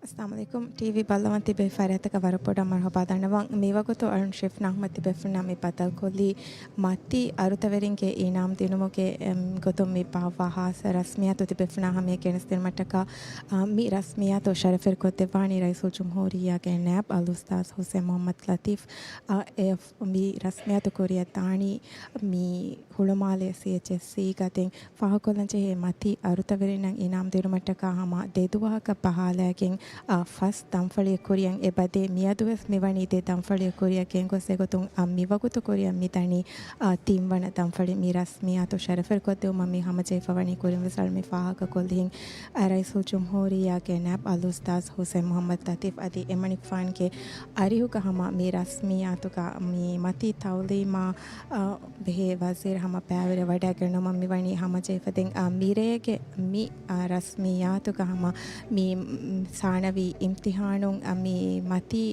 Assalamualaikum TV Balawanti be Faretaka Varapoda Marhaba Danawang Miwagoto Arun Chef Nahmati Befunami Patalkoli Mati Arutaverinke Inam Dinumoke Goto Mi Pava Has Rasmiato Tibefuna Hame Kenestin Mataka Mi Rasmiato Sharafer Kotevani Raisul Jumhoria Genab Alustas Hussein Mohammad Latif Mi Rasmiato Korea Tani Mi Hulumale CHSC Gating Fahakolanche Mati Arutaverinang Inam Dinumataka Hama Deduaka Pahala first ತಂಫಳಿಯ ಕೊರಿಯಂ ಎ ಬದೆ ಮಿಯದುವೆಸ್ ಮಿವಣಿದೆ ತಂಫಳಿಯ ಕೊರಿಯ ಕೆಂಗೊಸೆ ಗೊತುಂ ಮಿವಗುತು ಕೊರಿಯ ಮಿತಣಿ ತಿಂವಣ ತಂಫಳಿ ಮಿರಸ್ ಮಿಯಾತು ಶರಫರ್ ಕೊತ್ತೆ ಮಮ್ಮಿ ಹಮಜೆ ಫವಣಿ ಕೊರಿಯಂ ವಿಸಲ್ ಮಿ ಫಾಹಕ ಕೊಲ್ಹಿಂ ರೈಸು ಜುಮ್ಹೂರಿಯಾ ಕೆ ನಬ್ ಅಲುಸ್ತಾಸ್ ಹುಸೈನ್ ಮೊಹಮ್ಮದ್ ಲತೀಫ್ ಅದಿ ಎಮಣಿಕ್ ಫಾನ್ ಕೆ ಅರಿಹುಕ ಹಮ ಮಿರಸ್ ಮಿಯಾತು ಕ ಮಿ ಮತಿ ತೌಲೀಮಾ ಬೆಹೆ ವಜೀರ್ ಹಮ ಪ್ಯಾವಿರ ವಡಾಗೆ ನಮ ಮಿವಣಿ ಹಮಜೆ ಫದೆಂ ಮಿರೇಗೆ ಮಿ ರಸ್ಮಿಯಾತು ಕ ಹಮ ಮಿ ಸಾಣವಿ ಇಮ್ತಿಹಾನುಂ ಅಮಿ ಮತಿ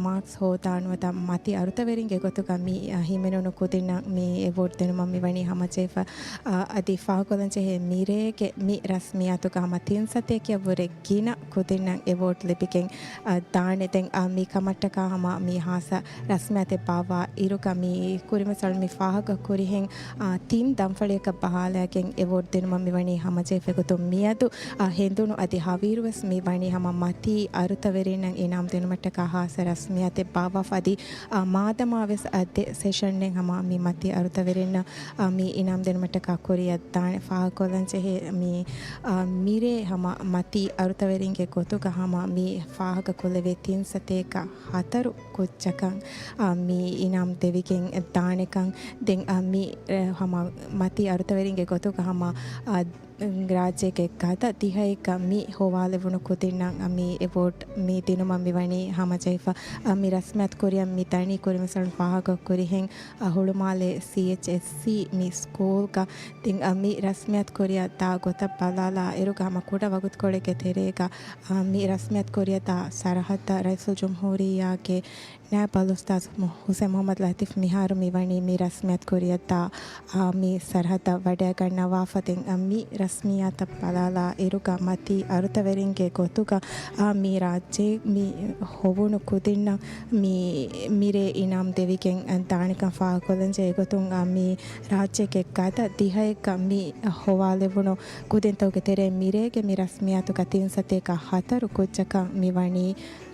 ಮಾರ್ಕ್ಸ್ ಹೋತಾನುವತ ಮತಿ ಅರುತವೆರಿಂಗೆ ಗೊತ್ತುಗ ಮಿ ಹಿಮೆನೊನು ಕುದಿನ ಮಿ ಎವೋರ್ಡ್ ದೆನು ಮಮ್ಮಿ ವಣಿ ಹಮಚೇಫ ಅದಿ ಫಾಕೊಲಂಚೆ ಹೆ ಮಿರೇಗೆ ಮಿ ರಸ್ಮಿಯಾತುಗ ಹಮ ತಿನ್ಸತೆಕೆ ವರೆ ಗಿನ ಕುದಿನ ಎವೋರ್ಡ್ ಲಿಪಿಕೆಂ ದಾಣೆ ದೆಂ ಮಿ ಕಮಟ್ಟಕ ಹಮ ಮಿ ಹಾಸ ರಸ್ಮಿಯಾತೆ ಪಾವಾ ಇರುಗ ಮಿ ಕುರಿಮಸಲ್ ಮಿ ಫಾಹಕ ಕುರಿಹೆಂ ಟೀಮ್ ದಂಫಳಿಯಕ ಬಹಾಲಗೆಂ ಎವೋರ್ಡ್ ದೆನು ಮಮ್ಮಿ ವಣಿ ಹಮಚೇಫೆ ಗೊತ್ತು ಮಿಯದು ಹೆಂದುನು ಅದಿ ಹವೀರುವಸ್ ಮಿ ವಣಿ ಹಮ ಮತಿ ಅರುತವೆರಿನ ಇನಾಮ್ ದೆನು ಮಟ್ಟಕ ಹಾಸ ರಸ್ಮಿಯಾತೆ ಬಾವಾ ಫದಿ ಮಾದಮಾವೆಸ್ ಅದೆ ಸೆಷನ್ನೆ ಹಮ ಮಿ ಮತಿ ಅರುತವೆರಿನ ಮಿ ಇನಾಮ್ ದೆನು ಮಟ್ಟಕ ಕೊರಿಯ ದಾಣೆ ಫಾಹಕೊಲಂಚೆ ಹೆ ಮಿ ಮಿರೆ ಹಮ ಮತಿ ಅರುತವೆರಿಂಗೆ ಗೊತ್ತುಗ ಹಮ ಮಿ ಫಾಹಕ ಕೊಲೆವೆ ತಿನ್ಸತೇಕ ಹತರು ಕೊಚ್ಚಕಂ ಮಿ ಇನಾಮ್ ದೆವಿಗೆಂ ದಾಣೆಕಂ ದೆಂ ಮಿ ಹಮ ಮತಿ ಅರುತವೆರಿಂಗೆ ಗೊತ್ತುಗ ಹಮ ರಾಜ್ಯಕ್ಕೆ ಗತ ತಿಹೈಕ ಮಿ ಹೋವಾಲೆವುನು ಕುದಿನ ಮಿ ಎವೋಟ್ ಮಿ ದಿನುಮ ಮಿವಣಿ ಹಮಜೈಫ ಮಿ ರಸ್ಮತ್ ಕೊರಿಯಂ ಮಿ ತಣಿ ಕೊರಿಮಸಲ್ ಫಾಹಕ ಕೊರಿಹೆಂ ಹುಳುಮಾಲೆ CHSC ಮಿ ಸ್ಕೂಲ್ ಕ ತಿಂಗ್ ಮಿ ರಸ್ಮತ್ ಕೊರಿಯ ತಾ ಗೊತ್ತ ಬಲಾಲ ಇರುಗ ಹಮ ಕೂಡ ವಗುತ್ ಕೊಳೆಗೆ ತೆರೆಗ ಮಿ ರಸ್ಮತ್ ಕೊರಿಯ ತಾ ಸರಹದ ರೈಸುಲ್ ಜುಮ್ಹೂರಿಯಾಗೆ ನಾಯಬ್ ಅಲುಸ್ತಾಸ್ ಹುಸೈನ್ ಮೊಹಮ್ಮದ್ ಲತೀಫ್ ಮಿಹಾರು ಮಿವಣಿ ಮಿ ರಸ್ಮಿಯತ್ ಕೊರಿಯತ್ತ ಮಿ ಸರ್ಹದ ವಡ್ಯಾಗಣ್ಣ ವಾಫತೆಂ ಮಿ ರಸ್ಮಿಯಾತ ಪಲಾಲ ಇರುಗ ಮತಿ ಅರುತವೆರಿಂಗೆ ಗೊತ್ತುಗ ಮಿ ರಾಜ್ಯ ಮಿ ಹೊವುನು ಕುದಿನ್ನ ಮಿ ಮಿರೆ ಇನಾಮ್ ದೇವಿಗೆಂ ದಾಣಿಕಂ ಫಾ ಕೊಲಂಜೆ ಗೊತ್ತುಂ ಮಿ ರಾಜ್ಯಕ್ಕೆ ಗದ ದಿಹೈಕ ಮಿ ಹೊವಾಲೆವುನು ಕುದೆಂತವ್ಗೆ ತೆರೆ ಮಿರೆಗೆ ಮಿ ರಸ್ಮಿಯಾತು ಕತಿನ್ ಸತೇಕ ಹತರು ಕುಜ್ಜಕ ಮಿವಣಿ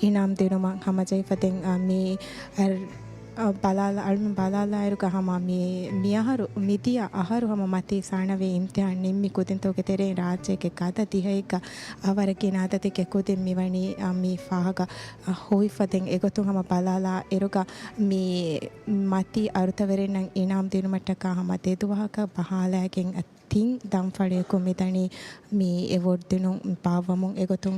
ಇನಾಮ್ ದಿನುಮ ಹಮಜೈಫತೆಂ ಮಿ ಬಲಾಲ ಅಳ್ಮ ಬಲಾಲ ಇರುಗ ಹಮ ಮಿ ಮಿಯಹರು ಮಿದಿಯ ಅಹರು ಹಮ ಮತಿ ಸಾಣವೆ ಇಮ್ತಿಹಾನ್ ನಿಮ್ಮಿ ಕುದಿಂತೋಗೆ ತೆರೆ ರಾಜ್ಯಕ್ಕೆ ಕದ ದಿಹೈಕ ಅವರಗೆ ನಾದತಿಗೆ ಕುದಿಂ ಮಿವಣಿ ಮಿ ಫಾಹಗ ಹೋಯ್ಫದೆಂ ಎಗೊತ್ತು ಹಮ ಬಲಾಲ ಇರುಗ ಮಿ ಮತಿ ಅರುತವೆರೆನಂ ಇನಾಮ್ ದಿನುಮಟ್ಟಕ ಹಮ ತೆದುವಹಕ ಬಹಾಲಾಗೆಂ ತಿಂಗ್ ದಂಫಳೆಕು ಮಿದಣಿ ಮಿ ಎವೋರ್ಡ್ ದಿನು ಪಾವಮುಂ ಎಗೊತ್ತುಂ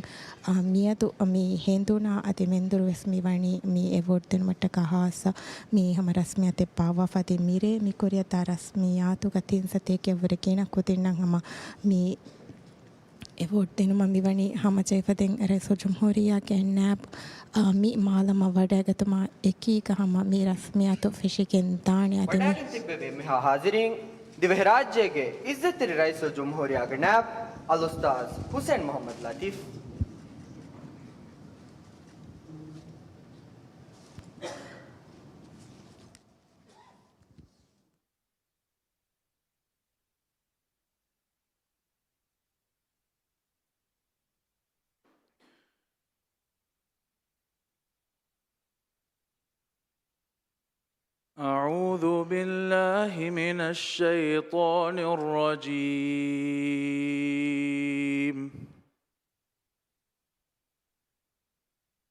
ಮಿಯದು ಮಿ ಹೆಂದುನಾ ಅತಿ ಮೆಂದುರು ವೆಸ್ ಮಿವಣಿ ಮಿ ಎವೋರ್ಡ್ ದಿನು ಮಟ್ಟಕ ಹಾಸ ಮಿ ಹಮ ರಸ್ಮಿಯತೆ ಪಾವ ಫತಿ ಮಿರೆ ಮಿ ಕೊರಿಯತ ರಸ್ಮಿಯಾತು ಗತಿನ್ ಸತೇಕೆ ವರೆಗೇನ ಕುದಿನ್ನಂ ಹಮ ಮಿ ಎವೋರ್ಡ್ ದಿನು ಮಮ್ಮಿವಣಿ ಹಮ ಜೈಫದೆಂ ರೈಸುಲ್ ಜುಮ್ಹೂರಿಯಾ ಕೆ ನ್ಯಾಬ್ ಮಿ ಮಾಲಮ ವಡಾಗತುಮ ಎಕೀಕ ಹಮ ಮಿ ರಸ್ಮಿಯಾತು ಫಿಶಿಗೆನ್ ದಾಣಿ ಅದಿ ವಡಾಗಿನ್ ತಿಬ್ಬೆವೆ ಮಿಹಾ ಹಾಜಿರಿನ್ ದಿವೆ ರಾಜ್ಯಗೆ ಇಜ್ಜತಿರಿ ರೈಸುಲ್ ಜುಮ್ಹೂರಿಯಾಗೆ ನ್ಯಾಬ್ ಅಲುಸ್ತಾಸ್ ಹುಸೇನ್ ಮೊಹಮ್ಮದ್ ಲತೀಫ್ أعوذ بالله من الشيطان الرجيم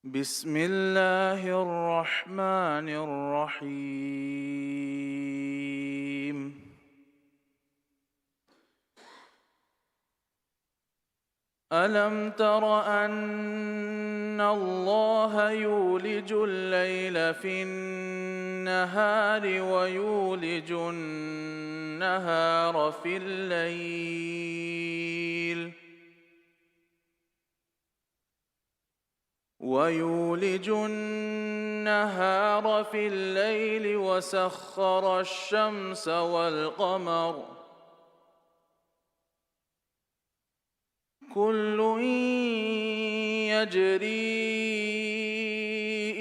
بسم الله الرحمن الرحيم ألم تر أن الله يولج الليل في النهار ويولج النهار في الليل وسخر الشمس والقمر كل يجري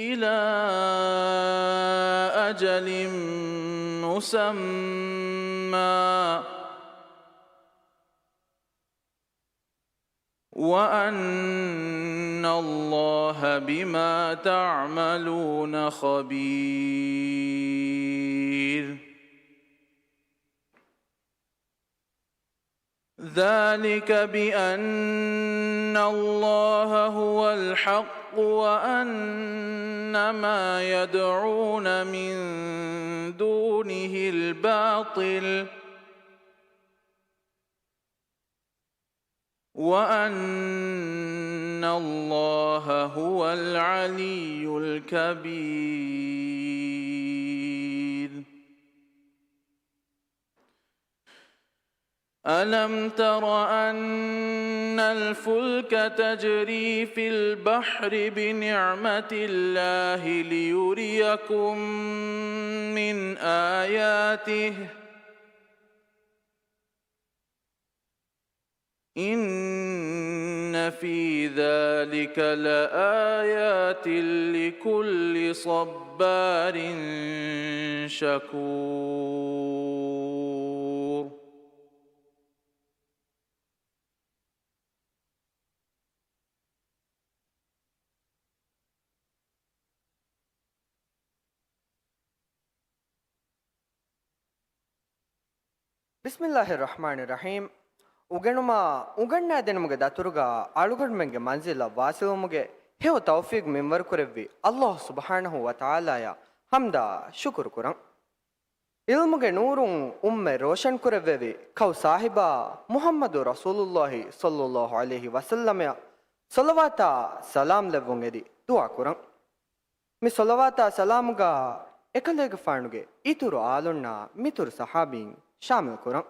إلى أجل مسمى وأن الله بما تعملون خبير ذلك بأن الله هو الحق وأن ما يدعون من دونه الباطل وأن الله هو العلي الكبير ألم تر أن الفلك تجري في البحر بنعمة الله ليريكم من آياته إن في ذلك لآيات لكل صبار شكور ಬಿಸ್ಮಿಲ್ಲಾಹಿರ್ರಹ್ಮಾನಿರ್ರಹೀಮ್ ಉಗಣುಮ ಉಗಣ್ಣ ದೆನಮುಗೆ ದತುರುಗ ಅಳುಗಡ್ಮೆಂಗೆ ಮಂಜಿಲ ವಾಸಿಲುಮುಗೆ ಹೇವ ತೌಫೀಕ್ ಮಿಂವರ್ ಕುರೆವ್ವಿ ಅಲ್ಲಾಹ್ ಸುಬ್ಹಾನಹು ವ ತಆಲಾಯ ಹಮ್ದ ಶುಕ್ರ್ ಕುರಂ ಇಲ್ಮುಗೆ ನೂರುಂ ಉಮ್ಮೆ ರೋಷನ್ ಕುರೆವ್ವೆವಿ ಕೌ ಸಾಹಿಬಾ ಮುಹಮ್ಮದು ರಸೂಲುಲ್ಲಾಹಿ ಸಲ್ಲಲ್ಲಾಹು ಅಲೈಹಿ ವಸಲ್ಲಮ ಸಲವಾತ ಸಲಾಂ ಲೆವ್ವುಂ ಎದಿ ದುಆ ಕುರಂ ಮಿ ಸಲವಾತ ಸಲಾಮುಗ ಎಕಲೆಗ ಫಾಣುಗೆ ಇತುರು ಆಲುಣ್ಣ ಮಿತುರು ಸಹಾಬೀನ್ ಶಾಮಿಲ್ ಕುರಂ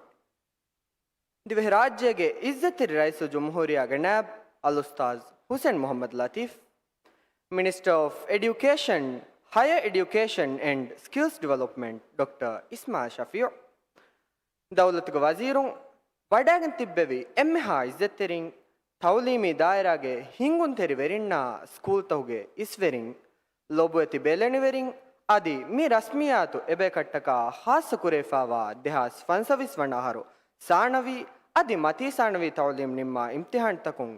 ದಿವೆ ರಾಜ್ಯಗೆ ಇಜ್ಜತಿರಿ ರೈಸು ಜುಮ್ಹೂರಿಯಾಗ ನ್ಯಾಬ್ ಅಲ್ ಉಸ್ತಾಜ್ Hussain Mohamed Latheef minister of education higher education and skills development doctor Ismail Shafeeu ದೌಲತ್ಗ ವಜೀರು ವಡಾಗನ್ ತಿಬ್ಬೆವಿ ಎಮ್ಮೆ ಹಾ ಇಜ್ಜತಿರಿಂಗ್ ತೌಲೀಮಿ ದಾಯರಾಗೆ ಹಿಂಗುನ್ ತೆರಿ ವೆರಿಣ್ಣ ಸ್ಕೂಲ್ ತಹುಗೆ ಇಸ್ವೆರಿಂಗ್ ಲೋಬುಯತಿ ಬೇಲೆಣಿವೆರಿಂಗ್ ಆದಿ ಮಿ ರಸ್ಮಿಯಾತು ಎಬೆ ಕಟ್ಟಕ ಹಾಸ ಕುರೇಫಾವಾ ದೆಹಾಸ್ ಫನ್ಸವಿಸ್ ವಣ್ಣಾಹಾರು ಸಾಣವಿ ಅದಿ ಮತಿ ಸಾಣವಿ ತೌಲೀಮ್ ನಿಮ್ಮ ಇಮ್ತಿಹಾನ್ ತಕುಂ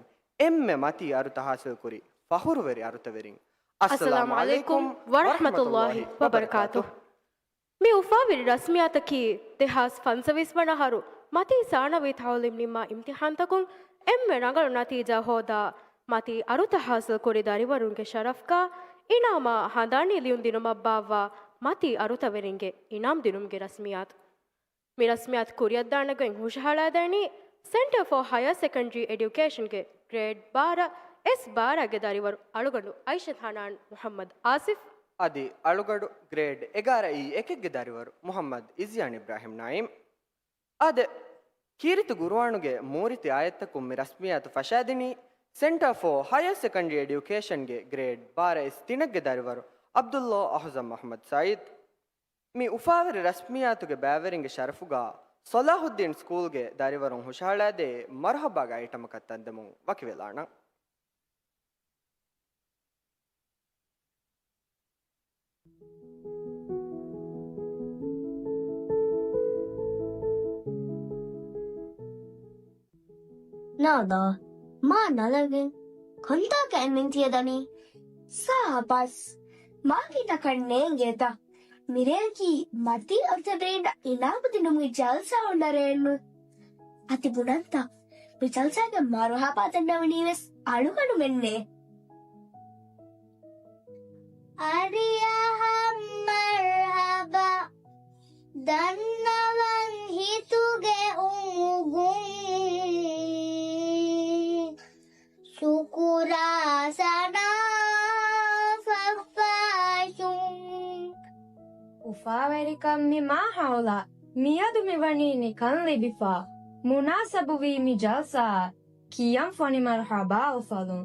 ಎಮ್ಮೆ ಮತಿ ಅರುತ ಹಾಸಿಲ್ ಕುರಿ ಫಹುರುವೆರಿ ಅರುತವೆರಿಂಗ್ ಅಸ್ಸಲಾಮು ಅಲೈಕುಂ ವರಹಮತುಲ್ಲಾಹಿ ವಬರಕಾತುಹ್ ಮಿ ಉಫಾವಿರಿ ರಸ್ಮಿಯಾತಕಿ ದೆಹಾಸ್ ಫನ್ಸವಿಸ್ ವಣ್ಣಾಹಾರು ಮತಿ ಸಾಣವಿ ತೌಲೀಮ್ ನಿಮ್ಮ ಇಮ್ತಿಹಾನ್ ತಕುಂ ಎಮ್ಮೆ ನಗಳು ನತೀಜಾ ಹೋದ ಮತಿ ಅರುತ ಹಾಸಿಲ್ ಕುರಿ ದರಿವರುಂಗೆ ಶರಫ್ಕಾ ಇನಾಮ ಹಂದಾಣಿ ಲಿಯುನ್ ದಿನುಮಬ್ಬಾವ ಮತಿ ಅರುತವೆರಿಂಗೆ ಇನಾಮ್ ದಿನುಮ್ಗೆ ರಸ್ಮಿಯಾತ್ ಮಿ ರಸ್ಮಿಯಾತ್ ಕುರಿಯದ್ದಾಣಗೆ ಹುಷಹಾಳಾದಣಿ ಸೆಂಟರ್ ಫಾರ್ ಹೈಯರ್ ಸೆಕೆಂಡರಿ ಎಡ್ಯುಕೇಷನ್ಗೆ ಗ್ರೇಡ್ 12 S12ಗೆ ದಾರಿವರು ಅಳುಗಡು ಐಷತ್ ಹನಾನ್ ಮುಹಮ್ಮದ್ ಆಸಿಫ್ ಅದಿ ಅಳುಗಡು ಗ್ರೇಡ್ 11 ಈ ಏಕೆಗೆ ದಾರಿವರು ಮುಹಮ್ಮದ್ ಇಜಿಯಾನ್ ಇಬ್ರಾಹಿಂ ನಾಯಿಮ್ ಅದೆ ಕೀರಿತು ಗುರುವಾಣುಗೆ ಮೂರಿತಿ ಆಯತ್ತಕ್ಕೂ ಮಿ ರಸ್ಮಿಯಾತ್ ಫಶಾದಿನಿ ಸೆಂಟರ್ ಫಾರ್ ಹೈಯರ್ ಸೆಕೆಂಡರಿ ಎಡ್ಯುಕೇಷನ್ಗೆ ಗ್ರೇಡ್ 12 S3ಗೆ ದಾರಿವರು ಅಬ್ದುಲ್ಲಾ ಅಹ್ಜಮ್ ಮೊಹಮ್ಮದ್ ಸಯೀದ್ ಮಿ ಉಫಾವಿರಿ ರಸ್ಮಿಯಾತುಗೆ ಬ್ಯಾವೆರಿಂಗೆ ಶರಫುಗ ಸೊಲಾಹುದ್ದೀನ್ ಸ್ಕೂಲ್ಗೆ ದಾರಿವರುಂ ಹುಷಾಳಾದೆ ಮರ್ಹಬಾಗ ಐಟಮಕ ತಂದೆಮು ವಕಿವೆಲಾಣ Nada, mana lagi. Konta ka emin tiyadani. Sahabas, maa kita karnenge ta. Mirelki mati avtadrenda inabuti numi jalsa undarennu. Ati bunanta, mi jalsa ke maruhapa tandavanives adugadu menne. Ariyaham marhaba, dannavan hituge ungun. Sukurasana fafashum. Ufaverikam mi mahawla miyadu mi vanini kanli bifa munasabu vi mi jalsa kiyam foni marhaba ufalun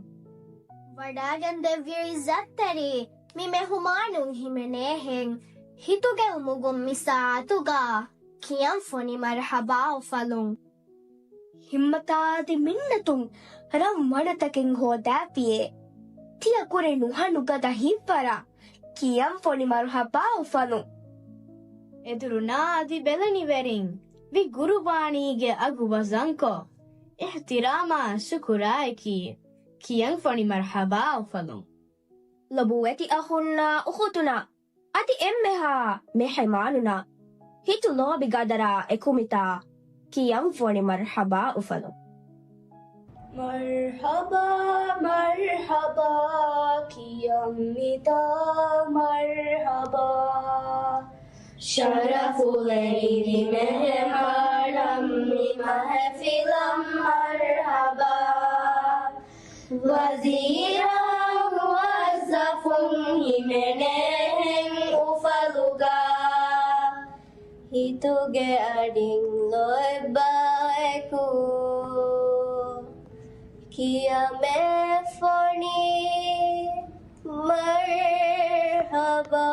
Vadagan devir izzatari mi mehumanun himeneheng hituge umugum misaatuga kiyam foni marhaba ufalun Himmataadi minnatum ram manataking hodapiye තිය කුරේ නුහනුගත හිප්පර කියම් ෆොනි මර්හබා උෆලු එදුරුනා අදි බෙලනිවරින් V ಗುರುಬಾಣಿಗೆ ಅಗುವ ಜಂಕೋ ಇಹ್ತಿರಾಮಾ ಶುಕುರಾಯ್ಕಿ ಕಿಯಂಗ್ ಫಣಿ ಮರ್ಹಬಾ ಉಫಲು ಲಬುವತಿ ಅಹುನ್ನ ಉಖುತುನ ಅತಿ ಎಮ್ಮೆಹಾ ಮೆಹಮಾನುನ ಹಿತು ಲೋಬಿಗದರ ಎಕುಮಿತಾ ಕಿಯಂಗ್ ಫಣಿ Marhaba ಉಫಲು Marhaba Marhaba ಕಿಯಮ್ಮಿತಾ Marhaba شرف ليل مهمرم محفلا مرحبا وزيرا موظف හිමෙනෙන් උෆලුගා හිතුගේ අඩින් ලොබ්බායකු කියමේ ෆොනි මර්හබා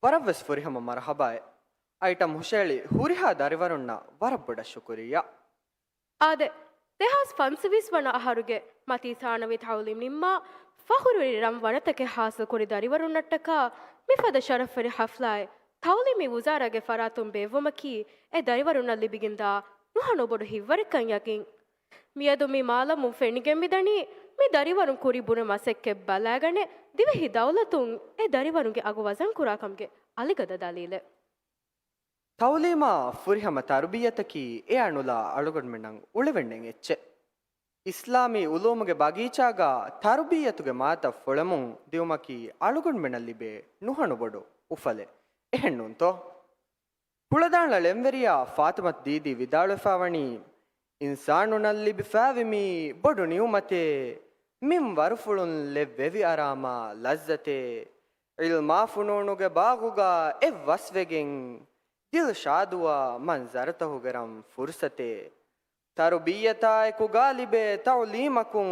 ವರವ್ವೆಸ್ ಫುರಿಹಮ ಮರಹಬಾಯ್ item ಹುಷೇಳಿ ಹುರಿಹಾ ದರಿವರುಣ್ಣ ವರಬ್ಬುಡ ಶುಕುರಿಯ ಆದೆ ತೆಹಾಸ್ ಫನ್ಸಿವಿಸ್ ವನ ಅಹರುಗೆ ಮತೀಸಾಣವಿ ಥೌಲಿಂ ನಿಮ್ಮ ಫಹುರುರಿ ರಂ ವನತಕೆ ಹಾಸು ಕುರಿ ದರಿವರುಣ್ಣಟ್ಟಕ ಮಿಫದ ಶರಫರಿ ಹಫ್ಲಾಯ್ ಥೌಲಿಮಿ ಉಜಾರಗೆ ಫರಾತುಂ ಬೇವಮಕಿ A ದರಿವರುಣ್ಣ ಲಿಬಿಗಿಂದ ನುಹಣು ಬೊಡು ಹಿವ್ವರಿಕಂ ಯಕಿಂ ಮಿಯದು ಮಿ ಮಾಲ ಮು ಫೆಣಿಗೆಂಬಿದಣಿ ಮಿ ದರಿವರುಂ ಕುರಿ ಬುನ ಮಸೆಕ್ಕೆ ಬಲಾಗಣೆ ದಿವೆಹಿ ದೌಲತುಂ ಎ ದರಿವರುಂಗೆ ಅಗು ವಜನ್ ಕುರಾಕಂಗೆ ಅಲಿಗದ ದಲೀಲೆ ತೌಲೀಮಾ ಫುರಿಹಮ ತರ್ಬಿಯತಕಿ ಎ ಅಣುಲ ಅಳುಗಡ್ಮೆಣ್ಣಂ ಉಳಿವೆಣ್ಣೆಂ ಎಚ್ಚೆ ಇಸ್ಲಾಮಿ ಉಲೂಮುಗೆ ಬಗೀಚಾಗ ತರ್ಬಿಯತುಗೆ ಮಾತ ಫೊಳೆಮುಂ ದಿವಮಕಿ ಅಳುಗಡ್ಮೆಣ್ಣಲ್ಲಿಬೆ ನುಹಣು ಬೊಡು ಉಫಲೆ ಎಹೆಣ್ಣುಂತೋ ಹುಳದಾಣ ಲೆಂವೆರಿಯ ಫಾತಿಮತ್ ದೀದಿ ವಿದಾಳುಫಾವಣಿ ಇನ್ಸಾನುನಲ್ಲಿ ಬಿಫಾವಿಮಿ ಬೊಡು ನಿಯುಮತೆ ಮಿಂ ವರುಫುಳುನ್ ಲೆವ್ವೆವಿ ಅರಾಮ ಲಜ್ಜತೆ ಇಲ್ಮಾ ಫುನೂನುಗೆ ಬಾಗುಗ ಎ ವಸ್ವೆಗೆಂ ದಿಲ್ ಶಾದುವ ಮಂಜರತಹುಗರಂ ಫುರ್ಸತೆ ತರುಬಿಯತಾಯಕು ಗಾಲಿಬೆ ತೌಲೀಮಕುಂ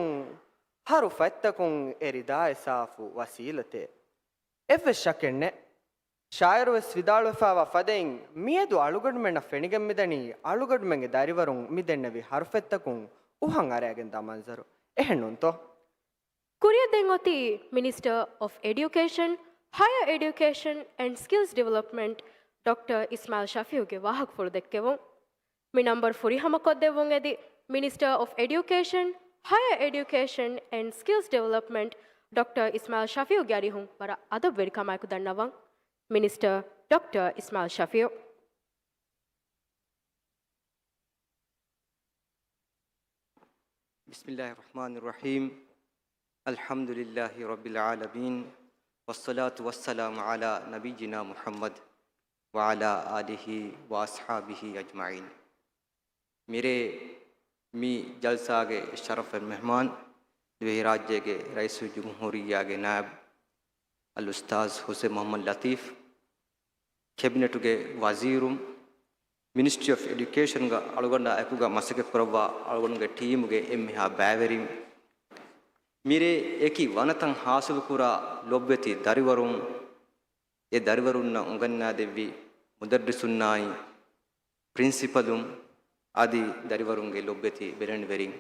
ಹರು ಫೆತ್ತಕುಂ ಎರಿದಾಯ ಸಾಫು ವಸೀಲತೆ ಎವ್ವೆ ಶಕೆಣ್ಣೆ ಶಾಯರುವೆಸ್ ವಿದಾಳುಫಾವ ಫದೆಂ ಮಿಯದು ಅಳುಗಡ್ಮೆಣ್ಣ ಫೆಣಿಗೆಮ್ಮಿದಣಿ ಅಳುಗಡ್ಮೆಂಗೆ ದರಿವರುಂ ಮಿದೆಣ್ಣವಿ ಹರುಫೆತ್ತಕುಂ ಉಹಂ ಅರೆಯಾಗೆಂದ ಮಂಜರು ಎಹೆಣ್ಣುಂತೋ ಕುರಿಯದೆಂ ಒತಿ minister of education higher education and skills development doctor Ismail ಶಫಿಯುಗೆ ವಾಹಕ್ ಫುಳು ದೆಕ್ಕೆವಂ ಮಿ ನಂಬರ್ ಫುರಿ ಹಮಕೊದ್ದೆವಂ ಎದಿ minister of education higher education and skills development doctor Ismail ಶಫಿಯುಗೆ ಅರಿಹುಂ ವರ ಅದಬ್ ವೆರಿಕಮಾಯ್ಕು ದಣ್ಣವಂ ಮಿನಿಸ್ಟರ್ ಡಾಕ್ಟರ್ ಇಸ್ಮಾಯಿಲ್ ಶಫಿಯು ಬಿಸ್ಮಿಲ್ಲಾಹಿರ್ ರಹ್ಮಾನಿರ್ ರಹೀಮ್ ಅಲ್ಹಮ್ದುಲಿಲ್ಲಾಹಿ ರಬ್ಬಿಲ್ ಆಲಮೀನ್ ವಸ್ಸಲಾತು ವಸ್ಸಲಾಮು ಅಲಾ ನಬಿಯಿನಾ ಮುಹಮ್ಮದ್ वाला आलिही वासहाबिही अजमाइन मेरे मी जलसा के शरफ मेहमान वही राज्य के रईस जमहूरिया के नायब अल उस्ताद हुसैन मोहम्मद लतीफ़ कैबिनेट के वजीरुम मिनिस्ट्री ऑफ एजुकेशन का अलगोंड एकुगा मसके प्रवा अलगोंड के टीम के एम्हा बैवरिम मेरे एक ही वनतंग हासिल कुरा लोब्यति दरिवरुम ये दरिवरुन्न उंगन्ना देवी मुदर्रिसुन्नाई प्रिंसिपलुम आदि दरिवरुंगे लोब्यति बेरन वेरिंग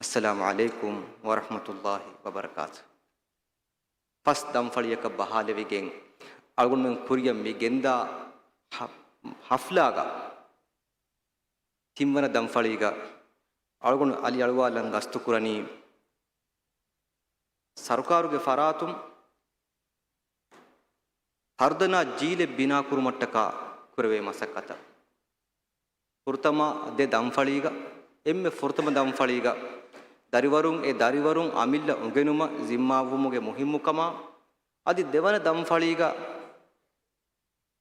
अस्सलामु अलैकुम व रहमतुल्लाहि व बरकातुहू फस दमफलियक बहालेविಗೆಂ अलगुन में कुरियम मिಗೆಂದಾ हफ्लागा तिम्वन दमफलिगा अलगुन अली अलवालं गस्तुकुरनी सरकारुगे फरातुम हर्दना जीले बिना कुरुमट्टक कुरवे मसकत फुर्तमा अदे दमफलिग एम्मे फुर्तम दमफलिग दरिवरुं ए दरिवरुं अमिल्ल उगेनुम जिम्मावुमुगे मुहिम्मुकम अदि देवन दमफलिग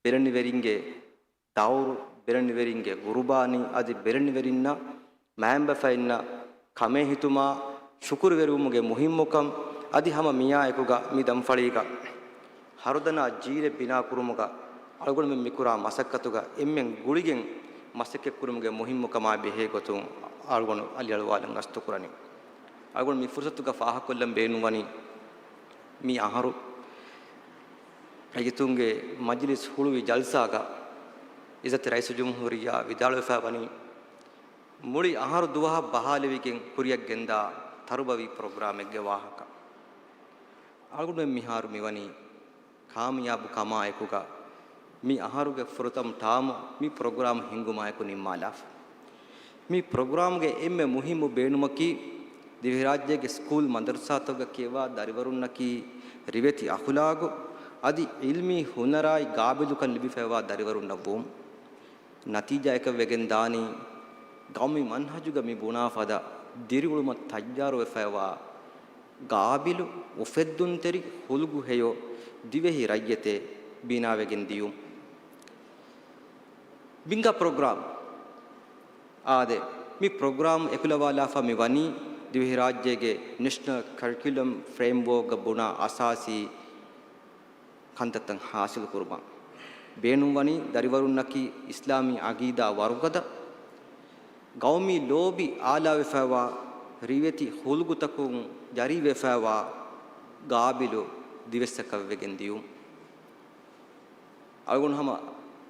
बेरनिवेरिंगे दाऊरु बेरनिवेरिंगे गुरुबानी अदि बेरनिवेरिन्न महंबफैन्न कमे हितुमा शुकुर वेरुमुगे मुहिम्मुकम अदि हम मिया एकुगा मी दमफलिग harudana jeere bina kurumuga algon men mikura masakkatuga emmen guligen masakke kurumuge muhimmu kama behe gotun algon alialwalan astu kurani algon mi fursatuga faha kollam beenu wani mi aharu ayitunge majlis huluwi jalsaga izat rais jumhuriya vidalwefa wani muli aharu duwaha bahalewigen kuriyak genda tarubawi program egge wahaka algon men miharu miwani කාමියාබු කමා එකුගා මේ අහරුගේ ෆුරතම් තාම මේ programme හිඟුමා එකු නිම්මාලා මේ programme ගේ එම්මෙ මුහිමු බේනුමකි දිවි රාජ්‍යයේ school මදරසාතෝග කියවා දරිවරුන්නකි රිවෙති අඛලාගු අදි ඉල්මි හුනරයි ගාබිලුකන් ලිබි ෆේවා දරිවරුන්න වොම් නතිජා එක වෙගෙන් දානි ගම්මි මන්හජුග මේ බුනා ෆදා දිරිවුලුම තජ්ජාරෝ ෆේවා ගාබිලු උෆෙද්දුන් තෙරි හුලුගු හයෝ දිවෙහි රජ්‍යතේ බීනාවෙගෙන් දියුම් බින්ගා ප්‍රෝග්‍රෑම් ආදේ මේ ප්‍රෝග්‍රෑම් එකුලවාලා ෆමි වනි දිවෙහි රාජ්‍යයේ නැෂනල් කරිකියුලම් ෆ්‍රේම්වර්ක් බුනා අසාසි කන්තතන් හාසිල් කුර්බා බේනුම් වනි දරිවරුන්නකි ඉස්ලාමී අගීදා වරුගද ගෞමි ලෝබි ආලාවෙෆවා රිවෙති හුල්ගුතකුන් ජරිවෙෆවා ගාබිලු දිවස්සකවෙගෙන් දියුම් algon hama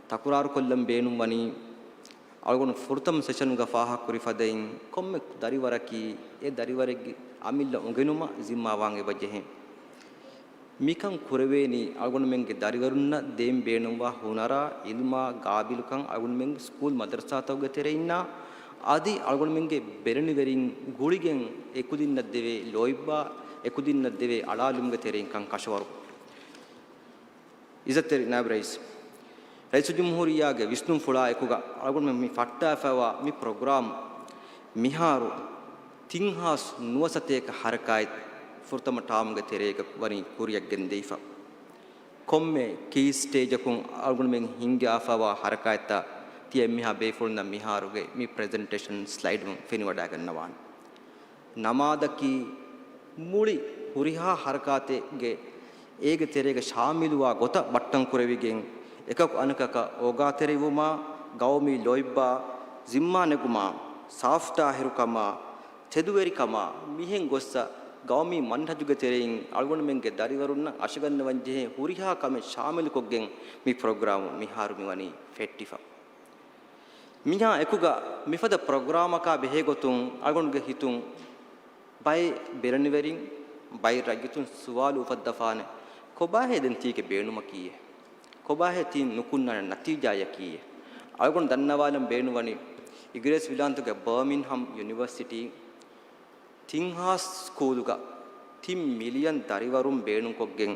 takuraru kollam beenum wani algon furtam session ga faha kuri fadain komme dariwaraki e dariwaregi amilla ungenuma zimma wange bajhe mikan kureveni algon menge dariwarunna dem beenum wa hunara ilma gabilukan algon menge school madrasa tawge tereinna adi algon menge bereni verin guligen ekudinna deve loibba ekudinna deve alalumge terein kan kashwaru izateri nabrais rais jumhuriya ge visnu fula ekuga algon me fatta fawa mi program miharu tinhas nuwasateka harakait furtama taamge tereka wani kuriyak gendeifa komme key stage kun algon men hinga fawa harakaita tie miha befulna miharuge mi presentation slide mun fini wada gannawan namadaki muli huriha harakate ge ege terega shamiluwa gota battan kurevigen ekak anakaka oga terivuma gaumi loibba zimma neguma safta hirukama teduveri kama mihen gossa gaumi manhajuge terein algon menge dariwarunna ashiganna wanje huriha kame shamilu koggen mi program mi harumi wani fettifa miha ekuga mifada programaka behe gotun algonge hitun bay beraniverin bay ragitun suwalu ufaddafane kobahe den tike beenuma kiye kobahe tin nukunna natija yakiye algon dannawalam beenuwani igres vilantuge birmingham university tinhas schooluga tim million dariwarun beenun koggen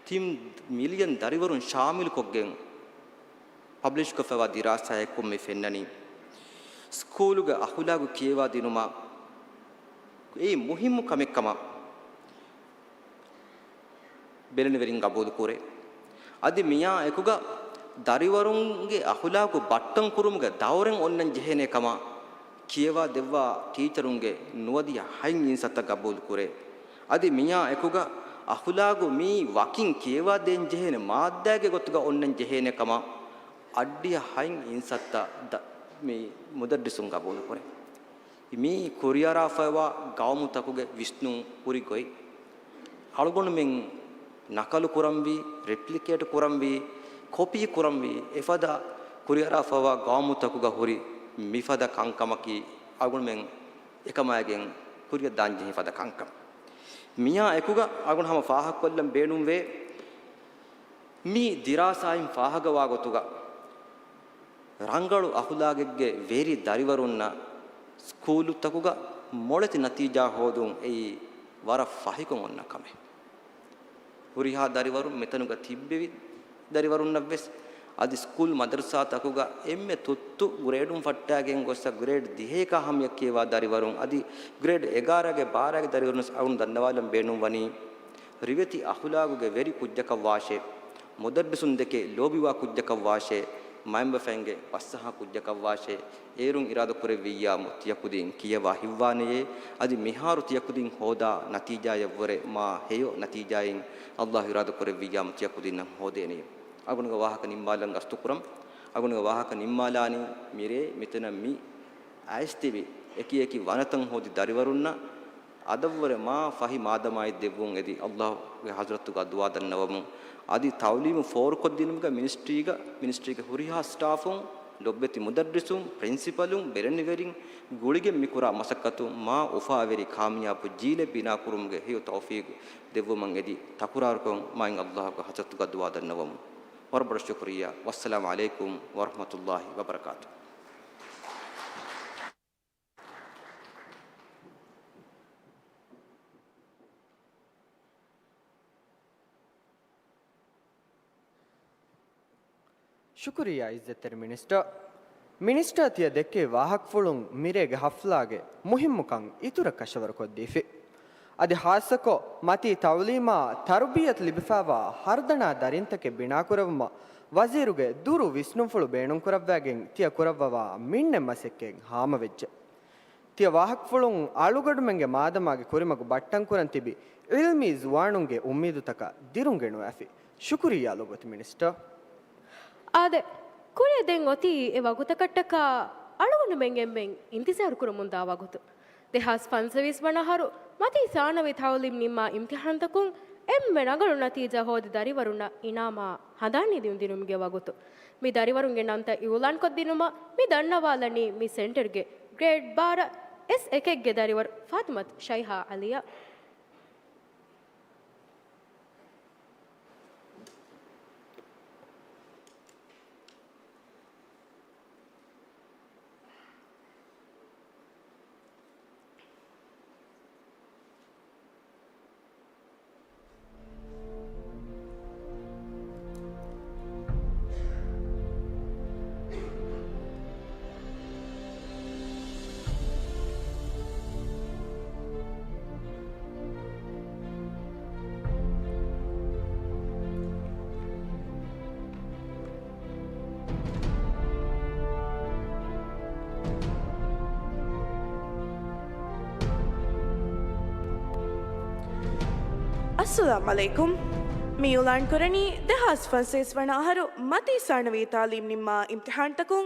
tim million dariwarun shamil koggen publish ko fawa dirasa ekum me fennani schooluga ahulagu kiyewa dinuma ei muhimmu kamekkama beleni verin gabul kore adi miya ekuga dariwarunge ahulagu battan kurumuge dawren onnan jehene kama kiyewa devwa teacherunge nuwadiya hain insata gabul kore adi miya ekuga ahulagu mi wakin kiyewa den jehene maaddage gotuga onnan jehene kama addiya hain insata mi mudarrisun gabul kore mi koreara fawa gawmu takuge vishnu puri goi algon men nakalu kurambi replicate kurambi copy kurambi efada koreara fawa gawmu takuga hori mifada kankamaki algon men ekamagen kuriya danje efada kankam miya ekuga algon hama faha kollam beenum ve mi dirasaim fahaga wa gotuga rangalu ahulagegge veri dariwarunna school ತಗುಗ ಮೊಳತಿ ನತೀಜಾ ಹೋದು ಈ ವರ ಫಹಿಕೊ ಒನ್ನ ಕಮೆ ಹುರಿಹಾ ದರಿವರು ಮೆತನುಗ ತಿಬ್ಬೆವಿ ದರಿವರು ನವ್ವೆಸ್ ಅದಿ school ಮದರ್ಸಾ ತಗುಗ ಎಮ್ಮೆ ತುತ್ತು ಗ್ರೇಡುಂ ಫಟ್ಟಾಗೆಂ ಗೊಸ್ಸ grade ದಿಹೇಕ ಹಮ್ ಯಕ್ಕೇವಾ ದರಿವರು ಅದಿ ಗ್ರೇಡ್ 11 ಗೆ 12 ಗೆ ದರಿವರು ಅವನು ದನ್ನವಾಲಂ ಬೇಣು ವನಿ ರಿವೆತಿ ಅಹುಲಾಗುಗೆ ವೆರಿ ಕುಜ್ಜಕ ವಾಶೆ ಮುದಡ್ಬಿಸುನ್ ದೆಕೆ ಲೋಬಿವಾ ಕುಜ್ಜಕ ವಾಶೆ මයම්බ ෆැන්ගේ වස්සහ කුජ්ජක වාෂේ ඒරුන් ඉරාද කුරෙවියා මුතියකුදින් කියවා හිවානේ අදි මිහාරු තියකුදින් හෝදා නතිජා යවරේ මා හේයෝ නතිජායින් අල්ලාහ් ඉරාද කුරෙවියා මුතියකුදින් නම් හෝදේනේ අගුණක වාහක නිම්බාලන් අස්තුකුරම් අගුණක වාහක නිම්මාලානි මිරේ මෙතන මි ආයිස්තිවි එකි වනතන් හෝදි දරිවරුන්න අදවර මා ෆහි මාදමයි දෙවුන් එදි අල්ලාහ්ගේ හස්රතුගා දුවා දන්නවමු আদি তাওলিম ফোর কদিনমක මිනිස්ට්‍රීක හුරිහා ස්ටාෆුන් ලොබ්බෙති මුදර්රිසුන් ප්‍රින්සිපලුන් බෙරනිවරින් ගුලිගෙ මිකුරා මසක්කතු මා උෆාවෙරි කාමියාපු ජීලෙ බිනා කුරුම්ගේ හිය තෞෆීක් දෙවමන් එදි තකුරාරකම් මයින් අල්ලාහ්ගේ හස්රතුගා දුවා දන්නවමු වරබර ශුක්‍රියා වස්සලාමු අලයිකුම් වරහමතුල්ලාහි වබරකාතු ಶುಕ್ರಿಯಾ ಇಜ್ಜೆತ್ತರ ಮಿನಿಸ್ಟರ್ ತಿಯ ದೆಕ್ಕೆ ವಾಹಕ್ ಫುಳುಂ ಮಿರೆಗೆ ಹಫ್ಲಾಗೆ ಮುಹಿಮ್ಮುಕಂ ಇತುರ ಕಶವರ ಕೊದ್ದೀಫಿ ಅದಿ ಹಾಸಕೊ ಮತಿ ತೌಲೀಮಾ ತರ್ಬಿಯತ್ ಲಿಬಿಫಾವಾ ಹರ್ದಣ ದರಿಂತಕ್ಕೆ ಬಿಣಾಕುರವಮ ವಜೀರುಗೆ ದೂರು ವಿಷ್ಣುಫುಳು ಬೇಣುಂ ಕುರವ್ವಾಗೆಂ ತಿಯ ಕುರವ್ವವಾ ಮಿಣ್ಣೆ ಮಸೆಕ್ಕೆಂ ಹಾಮವೆಜ್ಜೆ ತಿಯ ವಾಹಕ್ ಫುಳುಂ ಆಳುಗಡುಮೆಂಗೆ ಮಾದಮಾಗೆ ಕುರಿಮಗು ಬಟ್ಟಂ ಕುರಂ ತಿಬಿ ಇಲ್ಮಿ ಜುವಾಣುಂಗೆ ಉಮ್ಮೀದು ತಕ ದಿರುಂಗೆಣು ಆಫಿ ಶುಕ್ರಿಯಾ ಲೋಗತಿ ಮಿನಿಸ್ಟರ್ ಆದೆ ಕುರಿಯದೆಂ ಒತಿ ಎ ವಗುತಕಟ್ಟಕ ಅಳುವನು ಮೆಂಗೆಂಬೆಂ ಇಂತಿಸಾರು ಕುರಮುಂದ ವಗುತು ದೆಹಾಸ್ ಫನ್ ಸರ್ವಿಸ್ ವನಹರು ಮತಿ ಸಾನವಿ ಥೌಲಿಂ ನಿಮ್ಮ ಇಮ್ತಿಹಾನ್ ಎಮ್ಮೆ ನಗಳು ನತೀಜ ಹೋದಿ ದರಿವರುಣ ಇನಾಮ ಹದಾನಿ ದಿನುಗೆ ವಗುತು ಮಿ ದರಿವರುಂಗೆ ನಂತ ಇವುಲಾನ್ ಕೊದ್ದಿನುಮ ಮಿ ದಣ್ಣವಾಲನಿ ಮಿ ಸೆಂಟರ್ಗೆ ಗ್ರೇಡ್ 12 ಎಸ್ ಎಕೆಗ್ಗೆ ದರಿವರ್ ಫಾತಿಮತ್ ಶೈಹಾ ಅಲಿಯಾ अस्सलाम अलैकुम मियुलान कुरनी दहास फंसेस वनाहरु मती साणवी तालीम निम्मा इम्तिहान तकुं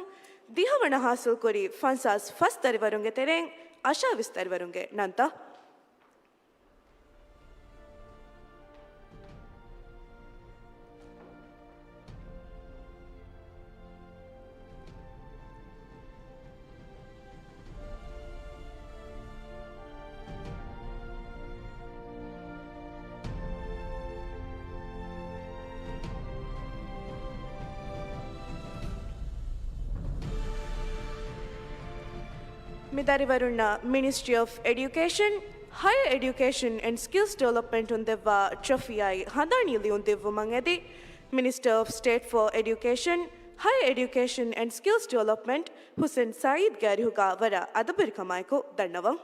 दिहवण हासिल कुरी फंसास फस्तरि वरुंगे तेरें आशा विस्तरि वरुंगे नंता Midarivarunna Ministry of Education, Higher Education and Skills Development undeva trophyai hadanili undevvu mangedi Minister of State for Education, Higher Education and Skills Development Hussein Saeed Garihuga vara adabirikamaiko dannavam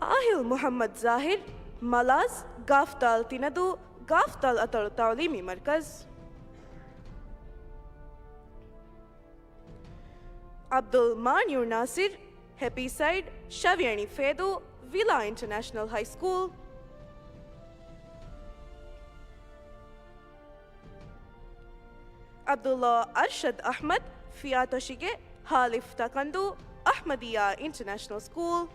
Ahil Muhammad Zahir, Malaz, Gaftal Tinadu, Gaftal Atal Taulimi Markaz. Abdul Manur Nasir, Happy Side, Shaviani Fedu, Villa International High School. Abdullah Arshad Ahmad, Fiatoshige, Halif Takandu, Ahmadiyya International School.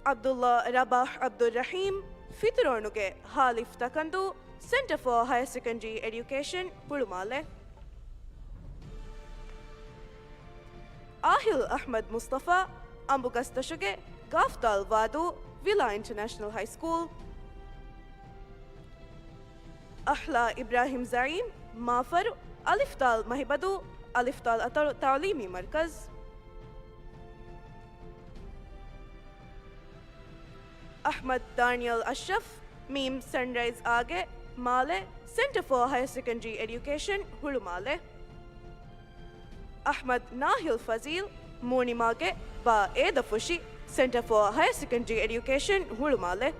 Abdullah Rabah Abdul Rahim, Fitoronuge, Halif Takandu, Center for Higher Secondary Education, Pulumale. Ahil Ahmad Mustafa, Ambugastashage, Gafdal Wadu, Villa International High School. Ahla Ibrahim Zaim, Mafar, Aliftal Mahibadu, Aliftal Taulimi Markaz. Ahmad Daniel Ashraf, Meme Sunrise Age, Male, Center for Higher Secondary Education, Hulumale. Ahmad Nahil Fazil, Monimage, Ba Eda Fushi, Center for Higher Secondary Education, Hulumale.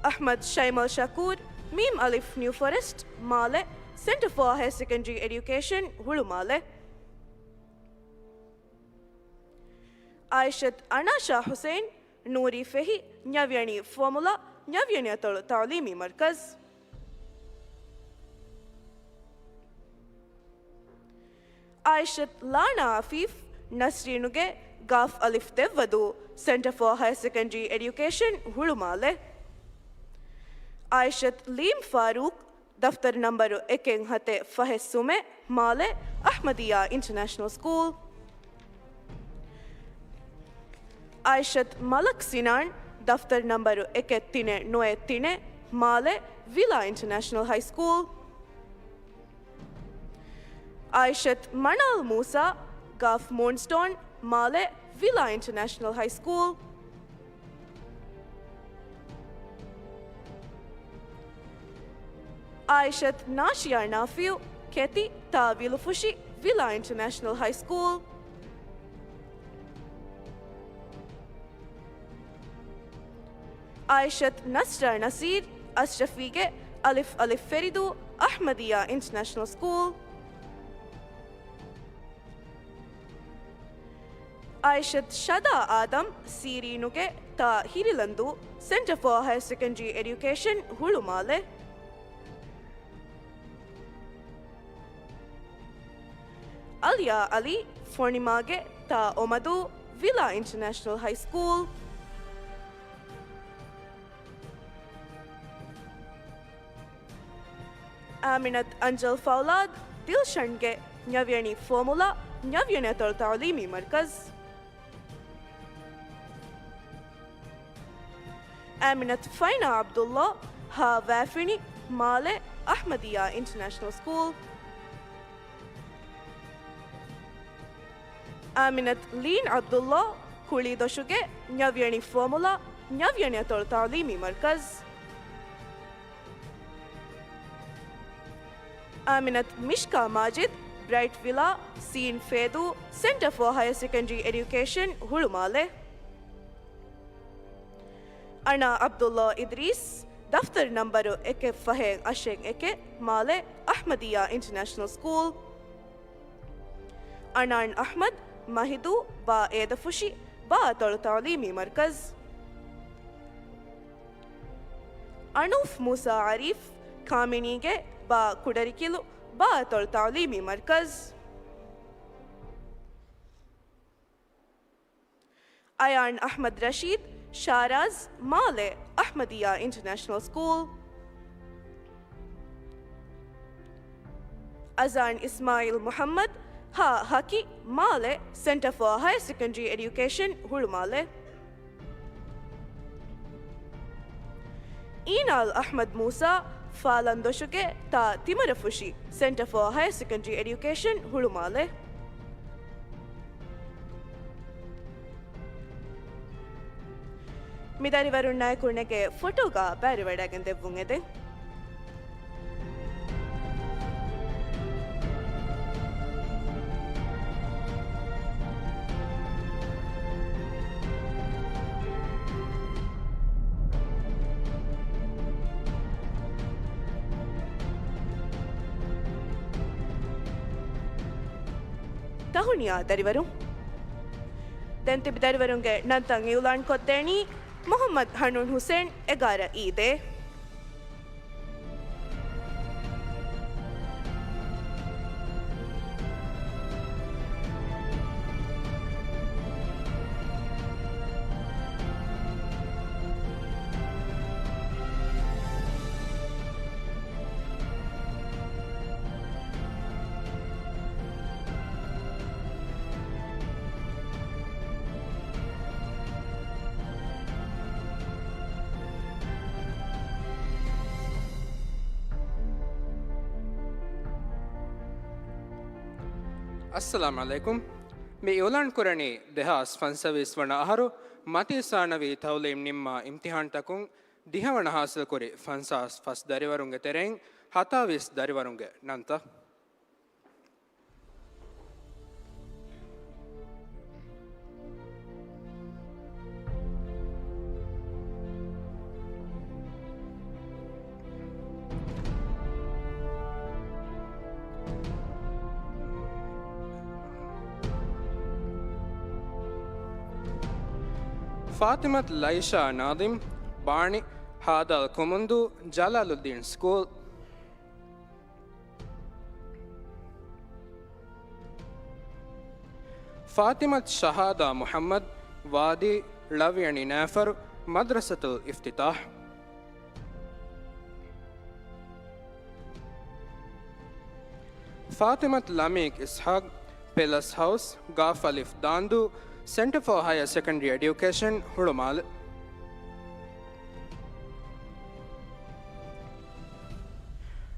Ahmad Shaimal Shakur, Meme Alif New Forest, Male, Center for Higher Secondary Education, Hulumale. Aishat Anasha Hussain, Nouri Fehi, Nyavyani Formula, Nyavyani Ta'limi Markaz. Aishat Lana Afif, Nasrinuge, Gaf Alif Devadu, Center for Higher Secondary Education, Hulumale. Aishat Leem Farooq, Daftar number Ekeng Hate Fahes Sume, Male, Ahmadiyya International School. Aishat Malak Sinan, Daftar number Eketine Noetine, Male, Villa International High School. Aishat Manal Musa, Gaf Moonstone, Male, Villa International High School. Aishat Nashia Nafiu, Keti Ta Vilufushi, Villa International High School. Aishat Nasra Nasir, Ashrafige, Alif Alif Feridu, Ahmadiyya International School. Aishat Shada Adam, Siri Nuge, Ta Hirilandu, Center for Higher Secondary Education, Hulumale. Alia Ali, Fornimage, Ta Omadu, Villa International High School. Aminat Anjal Faulad, Dilshange, Nyavyani Formula, Nyavyani Ta'limi Markaz. Aminat Faina Abdullah, Ha Wafini, Male, Ahmadiyya International School. Aminat Leen Abdullah, Kuli Doshuge, Nyavyani Formula, Nyavyani Ta'limi Markaz. Aminat Mishka Majid, Bright Villa, Seen Fedu, Center for Higher Secondary Education, Hulumale. Ana Abdullah Idris, Daftar number Eke Fahe Asheng Eke, Male, Ahmadiyya International School. Anan Ahmad, Mahidu, Ba Edafushi, Ba Ta'limi Markaz. Anuf Musa Arif, Kaminige, Ba Kudarikilu, Ba Ta'limi Markaz. Ayan Ahmad Rashid, Sharaz, Male, Ahmadiyya International School. Azan Ismail Muhammad, Ha Haki, Male, Center for Higher Secondary Education, Hulumale. Inal Ahmad Musa, Falandoshuge, Ta Timarafushi, Center for Higher Secondary Education, Hulumale. Midari Varunai Kurneke, Photoga, Barivadagan de Bungede. Tahunia Darivarum. Then Tibidarivarunge, Nantang Yulan Koteni, Muhammad Hanun Hussain, Egara Ide. Assalamu alaikum. Me Yolan Kurani Dehas Fansavis Vana Aharu, mati sanavi tawlim nimma imtihan takun dihawana hasil kore fansas fas dariwarunge tereng hatavis dariwarunge nanta Fatimat Laisha Nadim, Barney, Hadal Kumundu, Jalaluddin School. Fatimat Shahada Muhammad, Wadi, Laviani Nafar, Madrasatul Iftitah. Fatimat Lamik Ishaq, Pelas House, Gaf Alif Dandu, Center for Higher Secondary Education, Hurumal.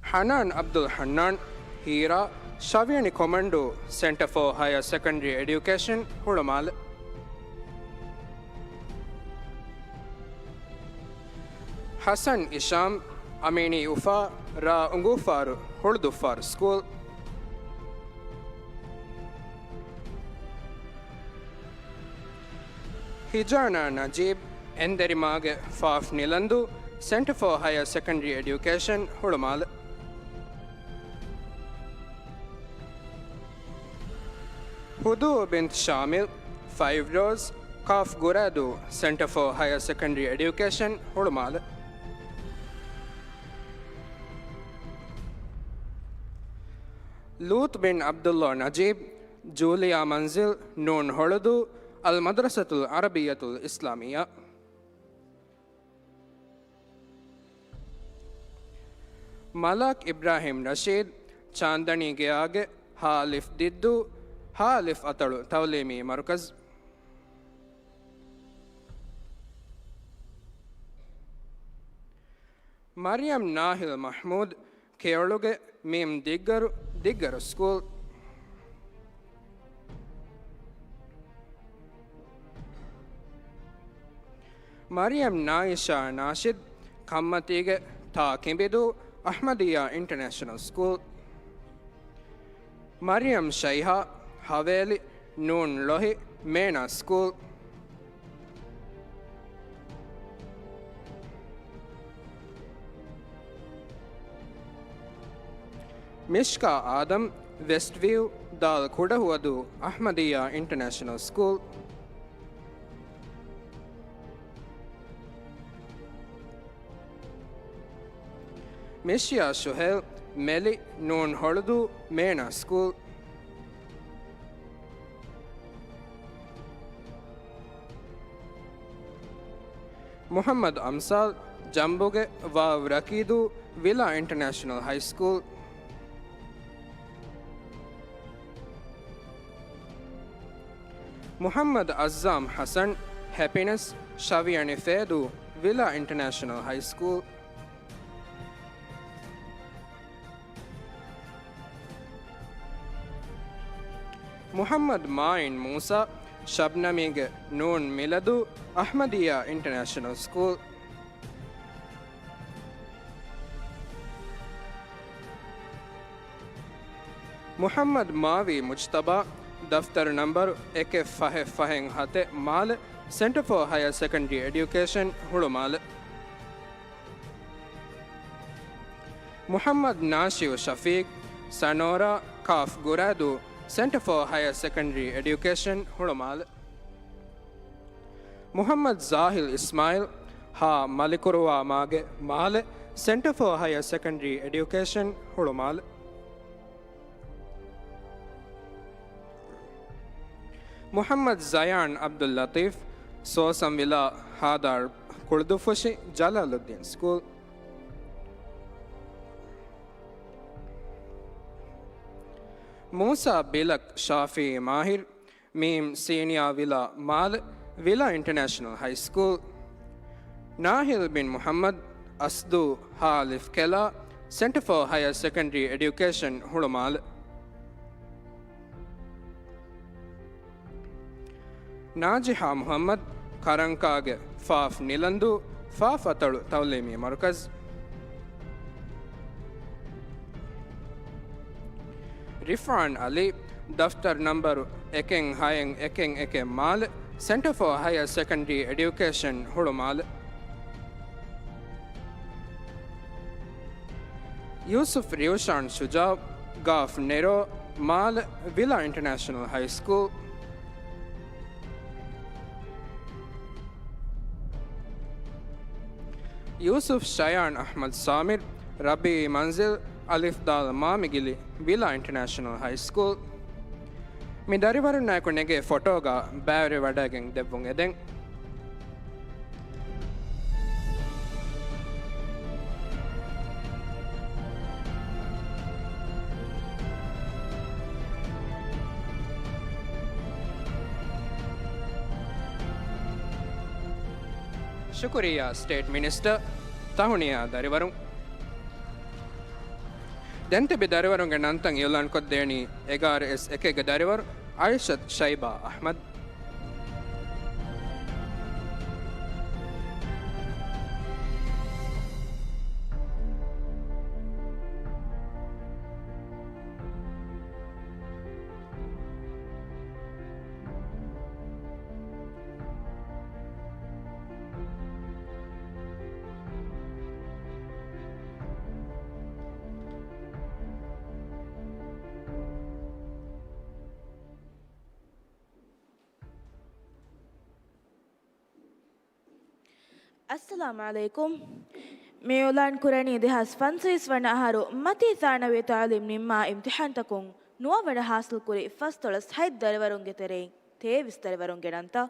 Hanan Abdul Hannan, Hira, Shaviani Commando, Center for Higher Secondary Education, Hurumal. Hassan Isham, Amini Ufa, Ra Ungufar, Hurdufar School. Hijana Najib, Enderimage, Faf Nilandu, Center for Higher Secondary Education, Hurumal. Hudu bint Shamil, 5 Rows, Kaf Guradu, Center for Higher Secondary Education, Hurumal. Lut bin Abdullah Najib, Julia Manzil, Noon Holudu, Al Madrasatul Arabiyatul Islamiyya. Malak Ibrahim Rashid, Chandani Geage, Halif Diddu, Halif Atalu Tawlimi Markaz. Maryam Nahil Mahmud, Kerluge, Mim Diggar School. Maryam Naisha Nashid, Kammatige, Ta Kimbidu, Ahmadiyya International School. Maryam Shaiha, Haveli, Noon Lohi, Mena School. Mishka Adam, Westview, Dal Kudahuadu, Ahmadiyya International School. Mishya Shuhel, Meli, Noon Holudu, Mena School. Muhammad Amsal, Jambuge, Vav Rakidu, Villa International High School. Muhammad Azzam Hassan, Happiness, Shaviani Fedu, Villa International High School. Muhammad Main Musa, Shabnamig Noon Miladu, Ahmadiyya International School. Muhammad Mavi Mujtaba, Daftar number Ek Faheng Hate Mal, Center for Higher Secondary Education, Hurumal. Muhammad Nashiv Shafiq, Sanora, Kaf Guradu, Center for Higher Secondary Education, Hurumal. Muhammad Zahil Ismail, Ha Malikurwa Mage Male, Center for Higher Secondary Education, Hurumal. Muhammad Zayan Abdul Latif, Sosam Villa Hadar Kurdufushi, Jalaluddin School. Musa Bilak Shafi Mahir, Mim Senior Villa Mal, Villa International High School. Nahil bin Muhammad, Asdu Halif Kela, Center for Higher Secondary Education, Hurumal. Najiha Muhammad, ಕರಂಕಾಗೆ ಫಾಫ್ ನಿಲಂದು ಫಾಫ್ ಅತಳು ತೌಲೇಮಿ ಮರ್ಕಜ್ ರಿಫಾನ್ ಅಲಿ ದಫ್ತರ್ number ಎಕೆಂಗ್ ಹಾಯಂಗ್ ಎಕೆಂಗ್ ಎಕೆ Male centre for higher secondary education Hulhumale Yoosuf ರಿಯೋಶಾನ್ ಶುಜಾಬ್ ಗಾಫ್ ನೆರೋ Male Villa international high school Yoosuf Shayan Ahmed Samir ರಬಿ ಮಂಜಿಲ್ ಅಲಿಫ್ ದಾಲ್ ಮಾಮಿಗಿಲಿ ವಿಲಾ ಇಂಟರ್ನ್ಯಾಷನಲ್ ಹೈಸ್ಕೂಲ್ ಮಿ ದರಿವರು ನಾಯಕನಿಗೆ ಫೋಟೋಗ ಬ್ಯಾರಿ ವಡಗೆಂಗ್ ದೆವ್ವುಂಗ್ ಎದೆಂಗ್ ಶುಕ್ರಿಯಾ ಸ್ಟೇಟ್ ಮಿನಿಸ್ಟರ್ ತಹುಣಿಯಾ ದರಿವರು ದೆಂತೆ ಬಿ ದರಿವರುಂಗೆ ನಂತಂಗ್ ಇಲ್ಲಾನ್ ಕೊದ್ದೇಣಿ ಎಗಾರ್ ಎಸ್ ಎಕೆಗೆ ದರಿವರು ಐಷತ್ ಶೈಬಾ ಅಹ್ಮದ್ अस्सलाम वालेकुम मेयोलान कुरानी देहास फंसइस वना हारो मती सानवे तालीम निम्मा इम्तिहान तकुं नुआ वना हासिल कुरी फस्तोलस हैद दरवरुंगे तेरे ते विस्तरवरुंगे नंता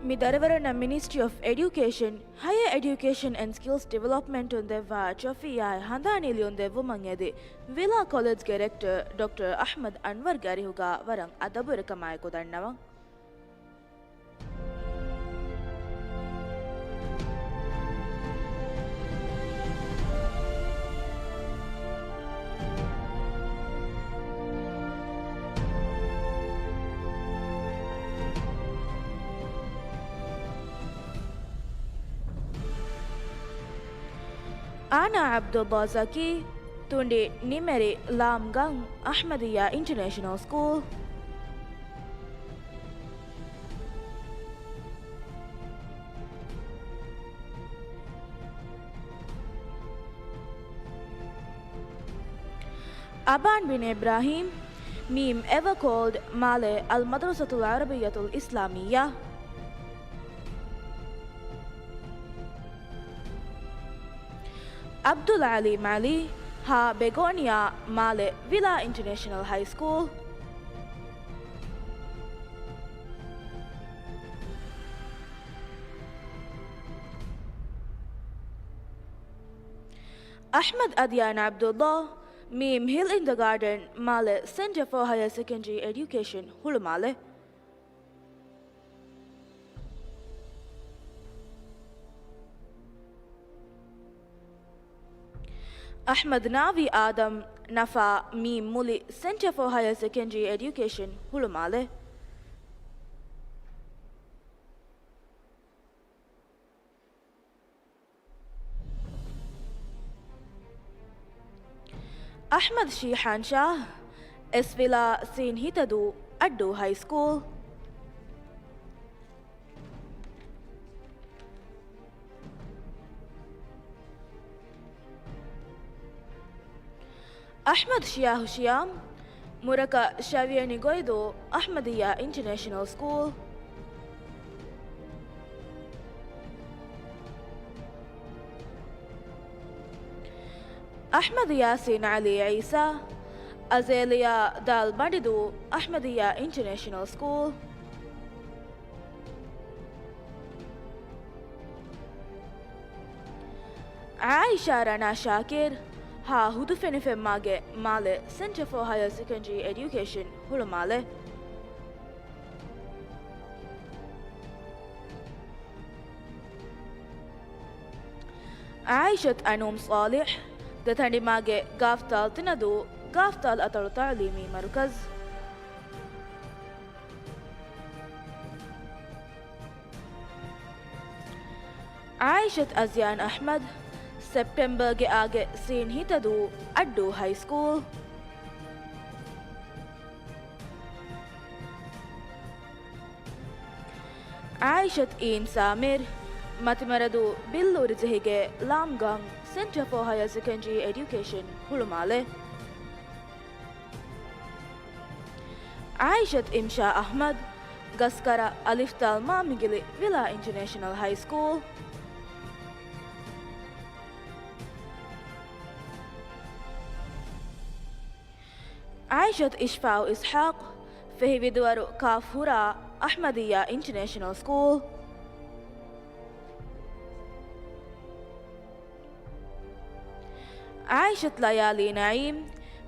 Mi Daravarana Ministry of Education, Higher Education and Skills Development on the Chofia Handani on the Vumangede, Villa College Director Dr. Ahmad Anwar Garihuga Varang Adaburkamai Kodanava. Ana Abdullah Zaki, Tunde Nimeri Lamgang Ahmadiyya International School. Aban bin Ibrahim, meme ever called Male Al Madrasatul Arabiyatul Islamiyya. Abdul Ali Mali, Ha Begonia Male Villa International High School. Ahmad Adyan Abdullah, Meme Hill in the Garden, Male Center for Higher Secondary Education, Hulumale. Ahmad Navi Adam Nafa Meme Muli Center for Higher Secondary Education, Hulumale. Ahmad Shihan Shah, Esvila Sin Hitadu, Addu High School. Ahmad Shia Hushiam, Muraka Shaviani Goido, Ahmadiyya International School. Ahmad Yasin Ali Isa, Azalea Dal Badidu, Ahmadiyya International School. Aisha Rana Shakir, ಹಾ ಹುದು ಫೆನಿಫೆಮ್ಮಾಗೆ Male centre for higher secondary education Hulhumale عايشة أنوم صالح دتاني ماجي غافتال تندو غافتال أتلو تعليمي مركز عايشة أزيان أحمد سبتمبر جي آجي سين هيتدو أدو هاي سكول عايشة إين سامر ಮತಿಮರದು ಬಿಲ್ಲೂರು ಜಿಹಿಗೆ ಲಾಮ್ಗಾಂಗ್ centre for higher secondary education Hulhumale Aishath Imsha Ahmed ಗಸ್ಕರ ಅಲಿಫ್ತಾಲ್ Mamigili Villa international high school Aishath ಇಶ್ಫಾವ್ ಇಸ್ಹಾಕ್ ಫೆಹಿವಿದುವರು ಕಾಫುರಾ Ahmadiyya international school عايشة ليالي نعيم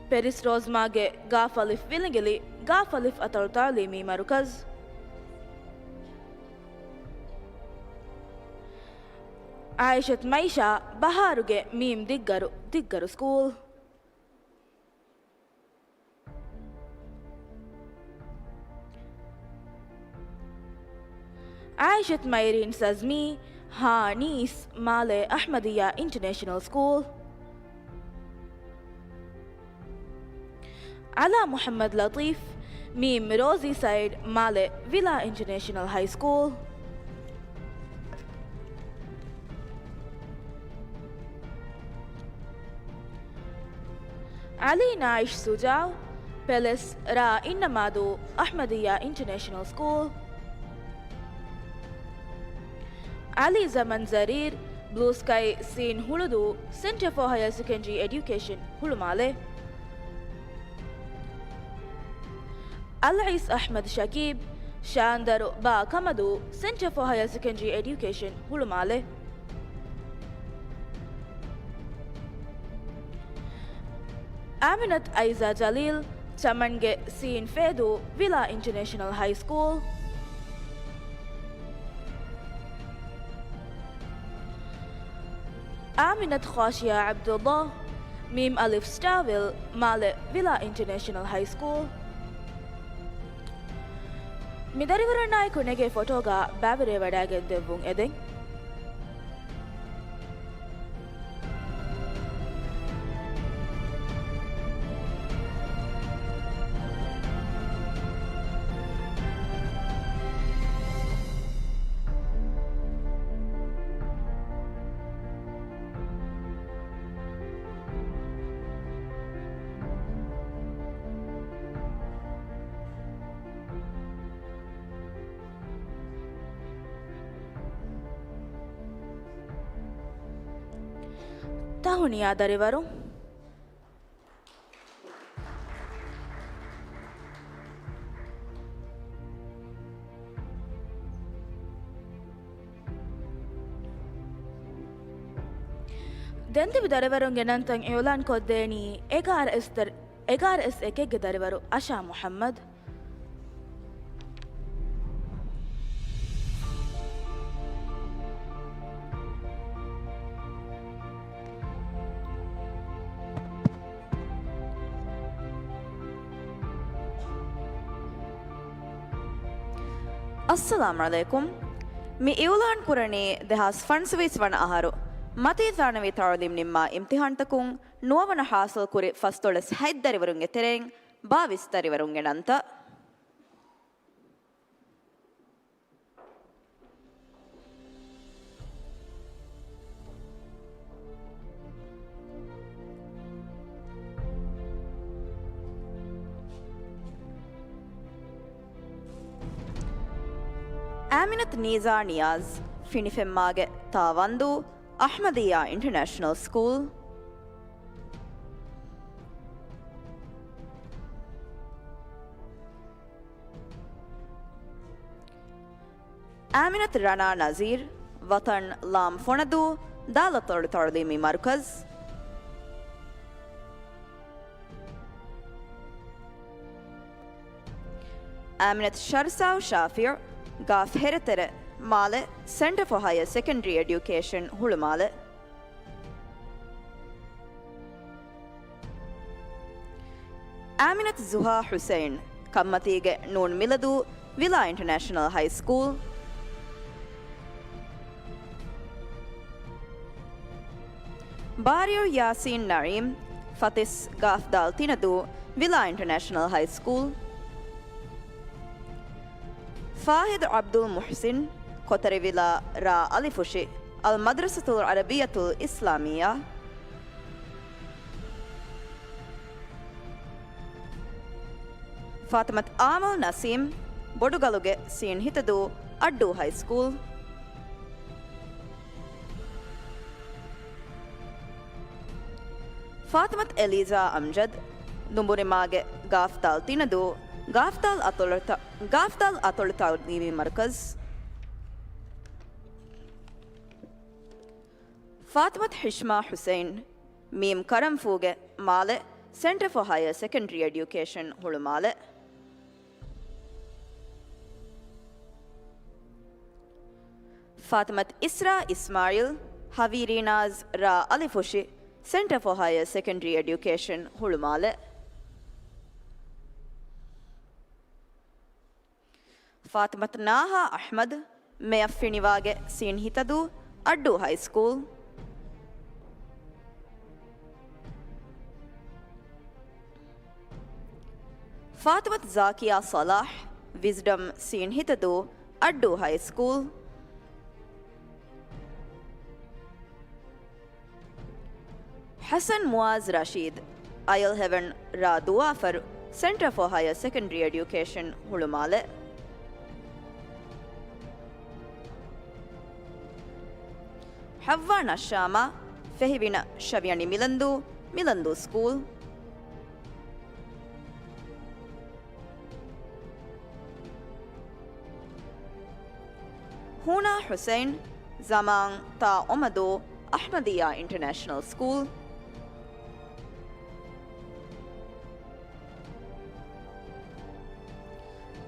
بيريس روزماجي غافلف فيلنجلي غافلف أتر تعليمي مركز عايشة ميشا بهاروجي ميم ديجرو سكول عايشة مايرين سازمي هانيس مالي أحمدية انترناشونال سكول على محمد لطيف ميم روزي سايد مالي فيلا انترناشونال هاي سكول علي نايش سوجاو بلس را إنمادو أحمدية انترناشونال سكول علي زمن زرير بلو سكاي سين هولدو سنتر فور هاير سكندري إديوكيشن هولمالي العيس أحمد شكيب شاندر با كمدو سنتر فور هاير سكندري إديوكيشن هولمالي آمنة أيزا جليل تمنجي سين فيدو فيلا انترناشونال هاي سكول آمنة خاشية عبد الله ميم ألف ستافيل مال فيلا انترناشونال هاي سكول مدربرناي كونيجي فوتوغا بابري وداغن دبون إدين tahuniya darivaru ದೆಂದಿವಿ ದರಿವರುಂಗೆ ನಂತಂಗ್ ಏಲಾನ್ ಕೊದ್ದೇನಿ 11 ಎಕೆಗೆ ದರಿವರು ಆಶಾ ಮೊಹಮ್ಮದ್ अस्सलाम अलैकुम मी इवलान कुरणी देहास फंड्स विस वन आहारो मती जाणवी ताळदिम निम्मा इम्तिहान तकुं नुववನ ಹಾಸಲ್ ಕುರಿ ಫಸ್ತೊಳಸ್ ಹೈದ್ದರಿವರುಂಗೆ ತೆರೆಂಗ್ ಬಾವಿಸ್ತರಿವರುಂಗೆ ನಂತ آمنة نيزا نياز فينيفماغ تاواندو أحمدية International School آمنة رانا نزير وطن لام فوندو دالة تعليمي مركز Aminat Sharsaw Shafir, Gaf Heritere, Male, Center for Higher Secondary Education, Hulumale. Aminat Zuha Hussein, Kammatige Noon Miladu, Villa International High School. Bario Yasin Narim, Fatis Gafdal Tinadu, Villa International High School. Fahid Abdul Muhsin, Kotari Villa Ra Alifushi, Al Madrasatul Arabiyatul Islamiyah. Fatimat Amal Nasim, Bodugaluge Sin Hitadu, Addu High School. Fatimat Eliza Amjad, Dumburimage Gaftal Tinadu, Gaftal Atolta Nimi Markaz. Fatimat Hishma Hussein, Mim Karam Fuge, Male, Center for Higher Secondary Education, Hulumale. Fatimat Isra Ismail, Havirinas Ra Alifushi, Center for Higher Secondary Education, Hulumale. Fatimat Naha Ahmad, Meaffinivage Sin Hitadu, Addu High School. Fatimat Zakia Salah, Wisdom Sin Hitadu, Addu High School. Hassan Muaz Rashid, Isle Heaven Ra Duafar, Center for Higher Secondary Education, Hulumale. Havva Nashama, Fehivina Shavyani Milandu School. Huna Hussein, Zamang Ta Omado, Ahmadiyya International School.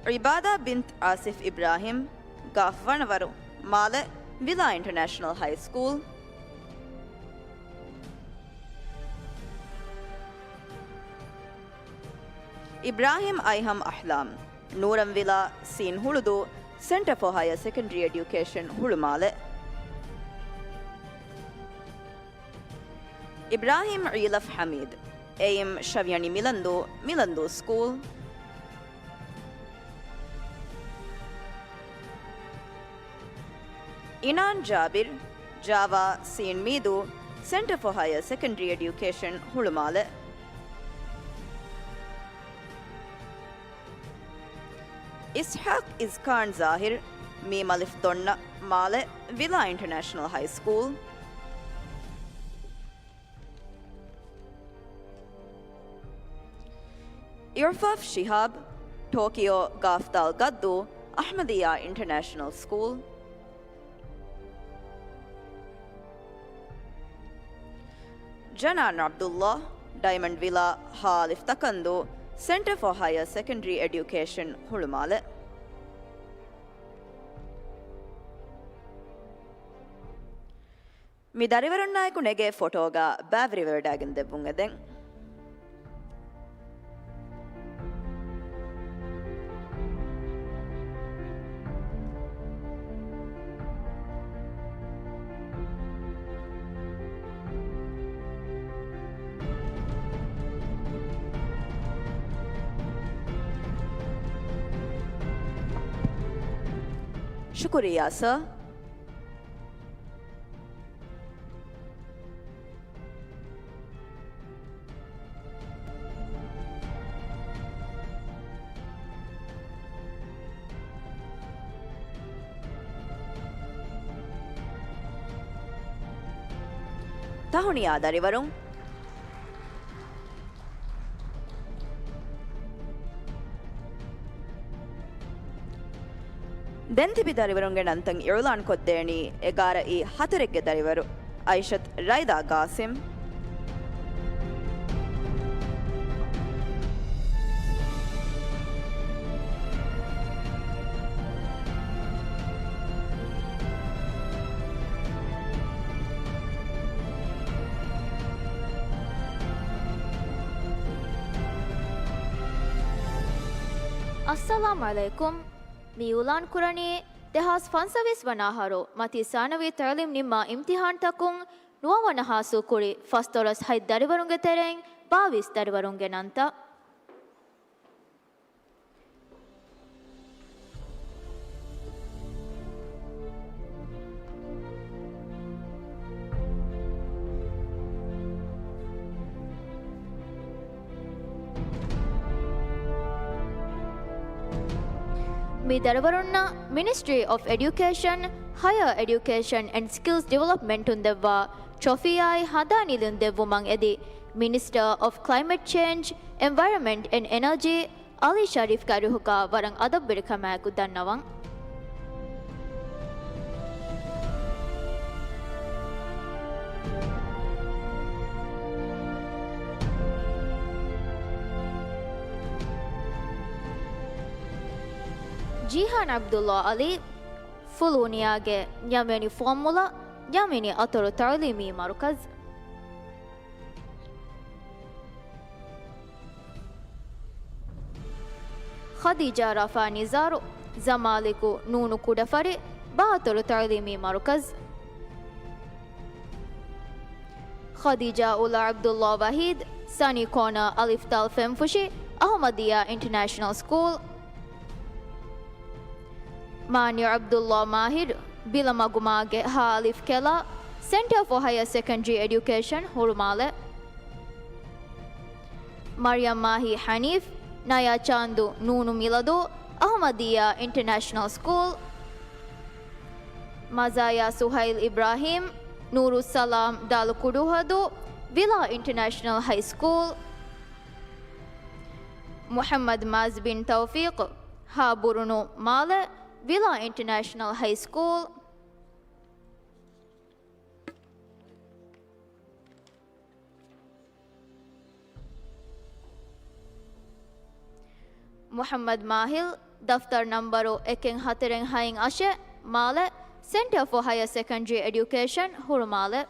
Ibada bint Asif Ibrahim, Gafvanavaru, Male, Villa International High School. Ibrahim Ayham Ahlam, Nooram Villa, Sin Huludu, Center for Higher Secondary Education, Hulumale. Ibrahim Rilaf Hamid, Aim Shavyani Milandu School. Inan Jabir, Java Sin Midu, Center for Higher Secondary Education, Hulumale. Ishaq Izkan Zahir, Mim Alif Donna, Male, Villa International High School. Irfaf Shihab, Tokyo Gafdal Gaddu, Ahmadiyya International School. Janan Abdullah, Diamond Villa, Halif Takandu, Center for Higher Secondary Education, Hulumale. Mi darivarunnayaku nege photoga bavri verdagen debbungeden. Shukriya, sir. Tahuni adarivarum. Dentibi darivarunge nantang Irulan koddeni egara I hatarigge darivaru Aishat Raida Qasim. ಅಸ್ಸಲಾಮು ಅಲೈಕುಂ ಮಿಯುಲಾನ್ ಕುರಣಿ ದೆಹಾಸ್ ಫನ್ಸವಿಸ್ ವನಾಹರೋ ಮತಿ ಸಾನವಿ ತಳಲಿಂ ನಿಮ್ಮ ಇಮ್ತಿಹಾನ್ ತಕುಂ ನುವವನ ಹಾಸು ಕುಳಿ ಫಸ್ತೊರಸ್ ಹೈದ್ ದರಿವರುಂಗೆ ತೆರೆಂ ಬಾವಿಸ್ ದರಿವರುಂಗೆ ನಂತ మీ దరవరున్న ministry of education higher education and skills development ఉందెవ్వ ట్రోఫియాయ్ హదానిలుందెవ్వుమం ఎది minister of climate change environment and energy Ali Shareef గారుహుక వరం అదబ్ బిడకమాకు దన్నవం ಜೀಹಾನ್ ಅಬ್ದುಲ್ಲಾ ಅಲಿ ಫುಲೂನಿಯಾಗೆ ಯಮೆನಿ ಫಾರ್ಮುಲಾ ಯಮೆನಿ ಅತರು ತಾಲೀಮಿ ಮರುಕಜ್ ಖದೀಜಾ ರಫಾ ನಿಜಾರು ಜಮಾಲಿಕು ನೂನು ಕುಡಫರಿ ಬಾತರು ತಾಲೀಮಿ ಮರುಕಜ್ ಖದೀಜಾ ಉಲಾ ಅಬ್ದುಲ್ಲಾ ವಹೀದ್ ಸನಿ ಕೋನಾ ಅಲಿಫ್ತಾಲ್ ಫೆಂಫುಶಿ Ahmadiyya international school Mani Abdullah Mahir, Bilamagumage Halif Kela, Center for Higher Secondary Education, Hurmale. Maryam Mahi Hanif, Naya Chandu Nunu Milado, Ahmadiyya International School. Mazaya Suhail Ibrahim, Nuru Salam Dalukuduhadu, Villa International High School. Muhammad Maz bin Tawfiq, Haburunu Male, Villa International High School. Muhammad Mahil, Daftar Numbero Eking Hatereng Haing Ashe, Male, Center for Higher Secondary Education, Hurmale.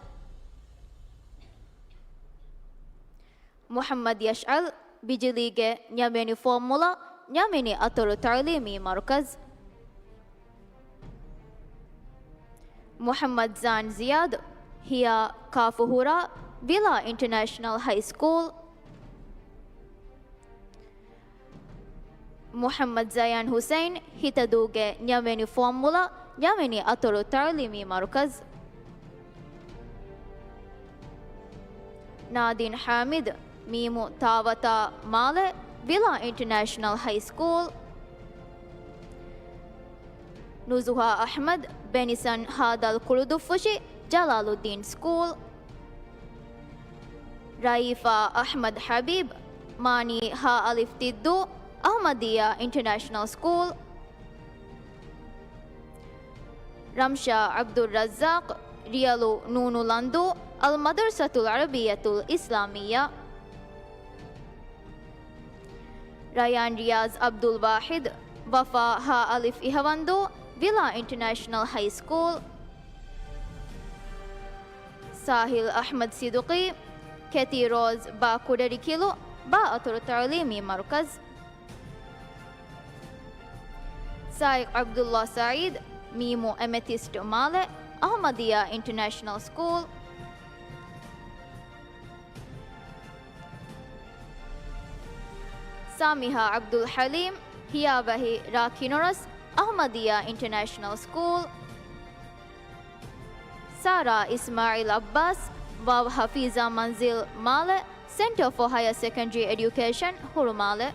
Muhammad Yash'al, Bijilige, Nyameni Formula, Nyameni Ataru Tarlimi Markaz. Muhammad Zan Ziyad, Hia Kafuhura, Villa International High School. Muhammad Zayan Hussein, Hitaduge, Nyameni Formula, Nyameni Ataru Tarlimi Markaz. Nadin Hamid, Mimu Tawata Male, Villa International High School. Nuzuha Ahmad, Benison Hadal Kurudufushi, Jalaluddin School. Raifa Ahmad Habib, Mani Ha Alif Tiddu, Ahmadiyya International School. Ramsha Abdul Razzaq, Riyalu Nunu Landu, Al Madrasatul Arabiyatul Islamiyya. Rayan Riaz Abdul Wahid, Wafa Ha Alif Ihavandu, Villa International High School. Sahil Ahmad Siduqi, Keti Rose Ba Kudarikilu, Ba Atur Tarlimi Markaz. Saiq Abdullah Saeed, Mimu Amethyst Male, Ahmadiyya International School. Samiha Abdul Halim, Hiyabahi Rakinoras, Ahmadiyya International School. Sara Ismail Abbas, Waw Hafiza Manzil Male, Center for Higher Secondary Education, Hurmale.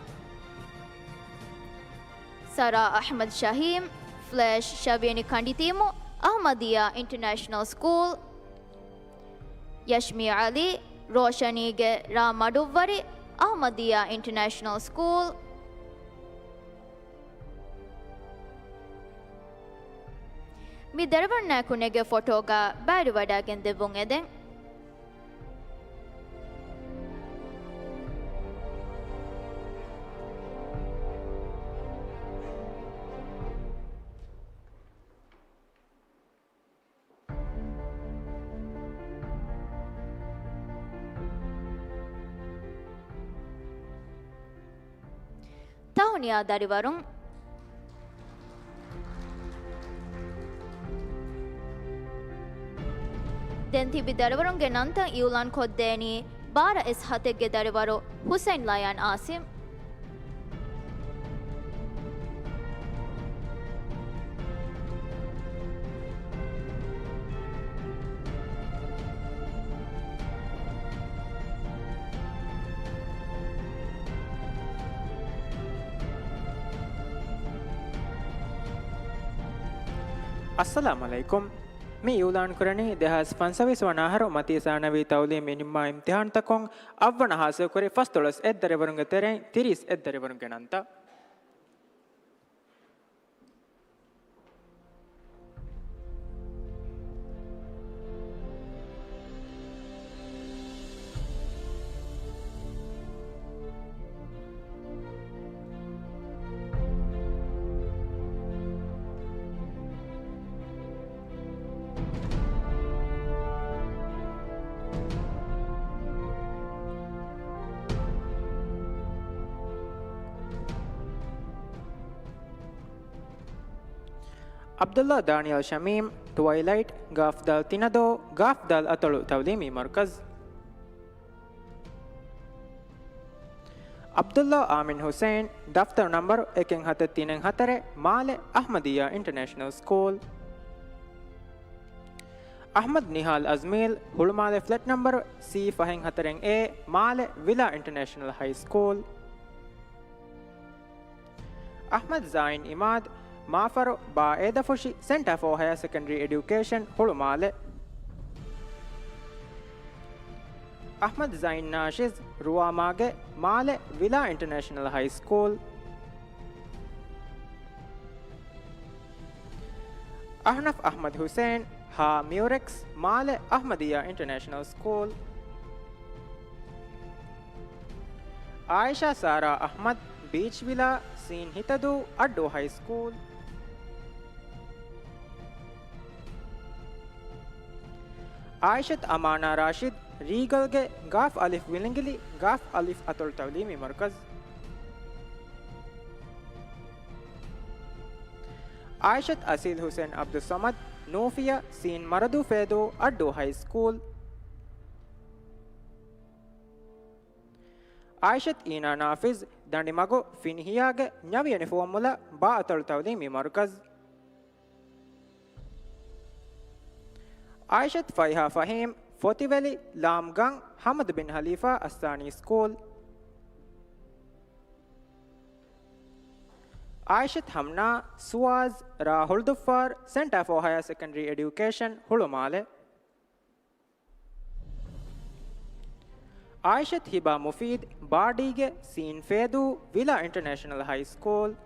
Sara Ahmad Shahim, Flash Shabini Kanditimu, Ahmadiyya International School. Yashmi Ali, Roshanige Ramaduvari, Ahmadiyya International School. Mi dervarnakunege fotoga bari wadagen devun eden. ಸೋನಿಯಾ ದರಿವರುಂ ದೆಂತಿಬಿ ದರಿವರುಂಗೆ ನಂತ ಇವುಲಾನ್ ಕೊದ್ದೇನಿ ಬಾರ S ಹತೆಗ್ಗೆ ದರಿವರು Hussain ಲಯಾನ್ Asim अस्सलाम अलैकुम मी yulan कुरनी देहास फंसविस वनाहर मती सानवी तौली मिनिमा इम्तिहान तकों अव्वन हासे कुरे फस्तुलस एद्दरे वरुंगे तेरे तिरिस एद्दरे वरुंगे नंता अब्दुल्ला दानियल शमीम ट्वाइलाइट गाफदल तिनदो गाफदल अतलु तौलीमी मरकज अब्दुल्ला आमिन हुसैन दफ्तर number 134 Male Ahmadiyya international school Ahmed Nihal Ajmeel Hulhumale flat number C फहिंग हतरेंग ए Male Villa international high school Ahmed Zain Imad माफर बाएदफुशी centre for higher secondary education Hulhumale Ahmed Zain नाशिज रुआमागे Male Villa international high school Ahnaf Ahmed Hussain हा म्यूरिक्स माले अहमदिया इंटरनेशनल स्कूल आयशा सारा अहमद बीच विला सीन हितदु अड्डो हाई स्कूल आयशत अमाना राशिद रीगल के गाफ अलिफ विलिंगली गाफ अलिफ अतुल तौलीमी मरकज आयशत असील हुसैन अब्दुल समद नोफिया सीन मरदू फेदो अड्डो हाई स्कूल आयशत ईना नाफिज दंडिमगो फिनहियागे न्यवी यूनिफॉर्मुला बा अतुल तौलीमी मरकज आयशत फ़ैहा फ़हीम फोतिवेली लामगंग हमद बिन हलीफा अस्तानी स्कूल आयशत हमना सुआज राहुल दुफ़ार centre for higher secondary education Hulhumale Aishath Hiba Mufeed बाडीगे सीन फेदू Villa international high school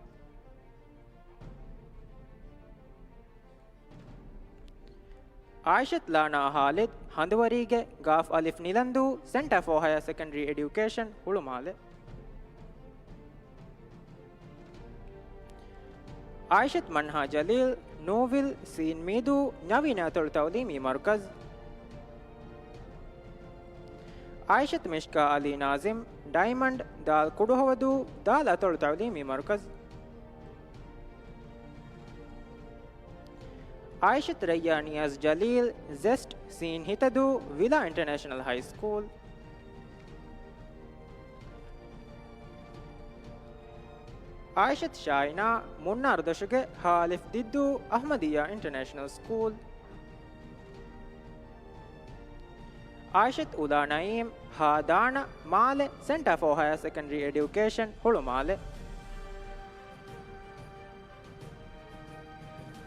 Aishath Lana Khalid हंदवरीगे गाफ अलिफ Nilandhoo centre for higher secondary education Hulhumale Aishath Manha Jaleel नोविल सीन मीदू नवीन अतुल तौलीमी मरकज आयशत मिश्का अली नाजिम डायमंड दाल कुडुहवदू दाल अतुल तौलीमी मरकज आयशत रैया नियाज जलील जेस्ट सीन Hithadhoo Villa international high school Aishath Shaina मुन्ना अर्दशुगे हालिफ दिद्दू अहमदिया इंटरनेशनल स्कूल आयशत उला नईम हादाना Male centre for higher secondary education Hulhumale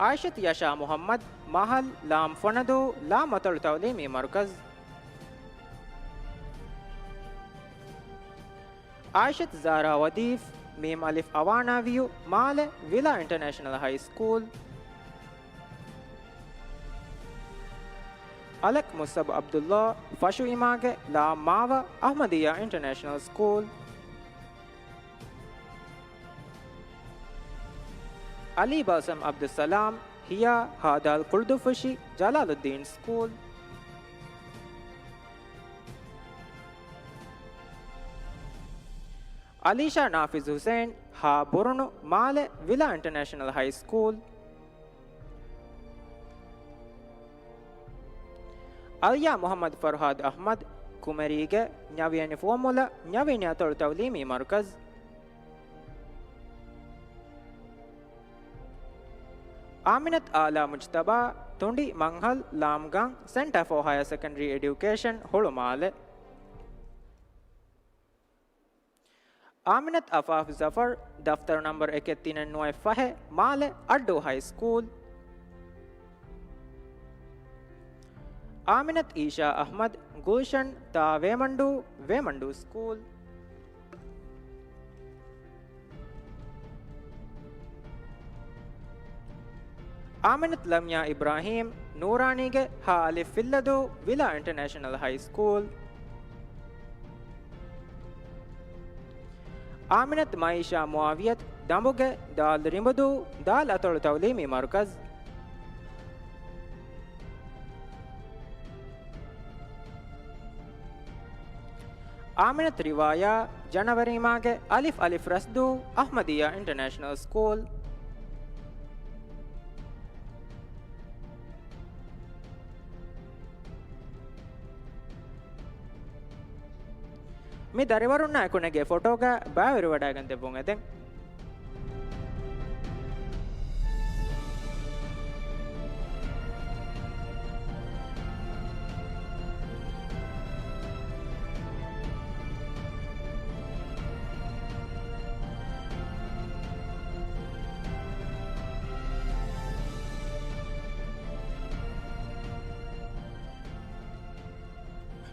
Aishath Yasha Mohamed महल लाम फनदो लाम अतुल तौलीमी मरकज आयशत ज़ारा वदीफ मीम अलिफ अवाना view Male Villa international high school अलक मुसब अब्दुल्ला फशु इमागे लाम मावा Ahmadiyya international school Ali Basam Abdul Salam here हादाल Kulhudhuffushi Jalaluddin school Alisha Nafiz Hussain ha Boronu Male Villa International High School. Alya Muhammad Farhad Ahmad Kumarige Nyaviyani Formula Nyavini Atol Tawlimi Markaz. Aminat Ala Mujtaba Tundi Manghal Lamgang Center for Higher Secondary Education Holomale. Aminat Afaf Zafar Daftar number 139 Fahe Male Addo High School. Aminat Isha Ahmad Gulshan Ta Vemandu School. Aminat Lamya Ibrahim Nooranige Ha Alif Filladu Villa International High School. Aminat Maisha Muawiyat Dambuge Dal Rimbadu Dal Atol Tawlimi Markaz. Aminat Riwaya Janawari Mage Alif Rasdu Ahmadiyya International School. Me darivarunna ekunege photoga baviru wadagan tebun eden.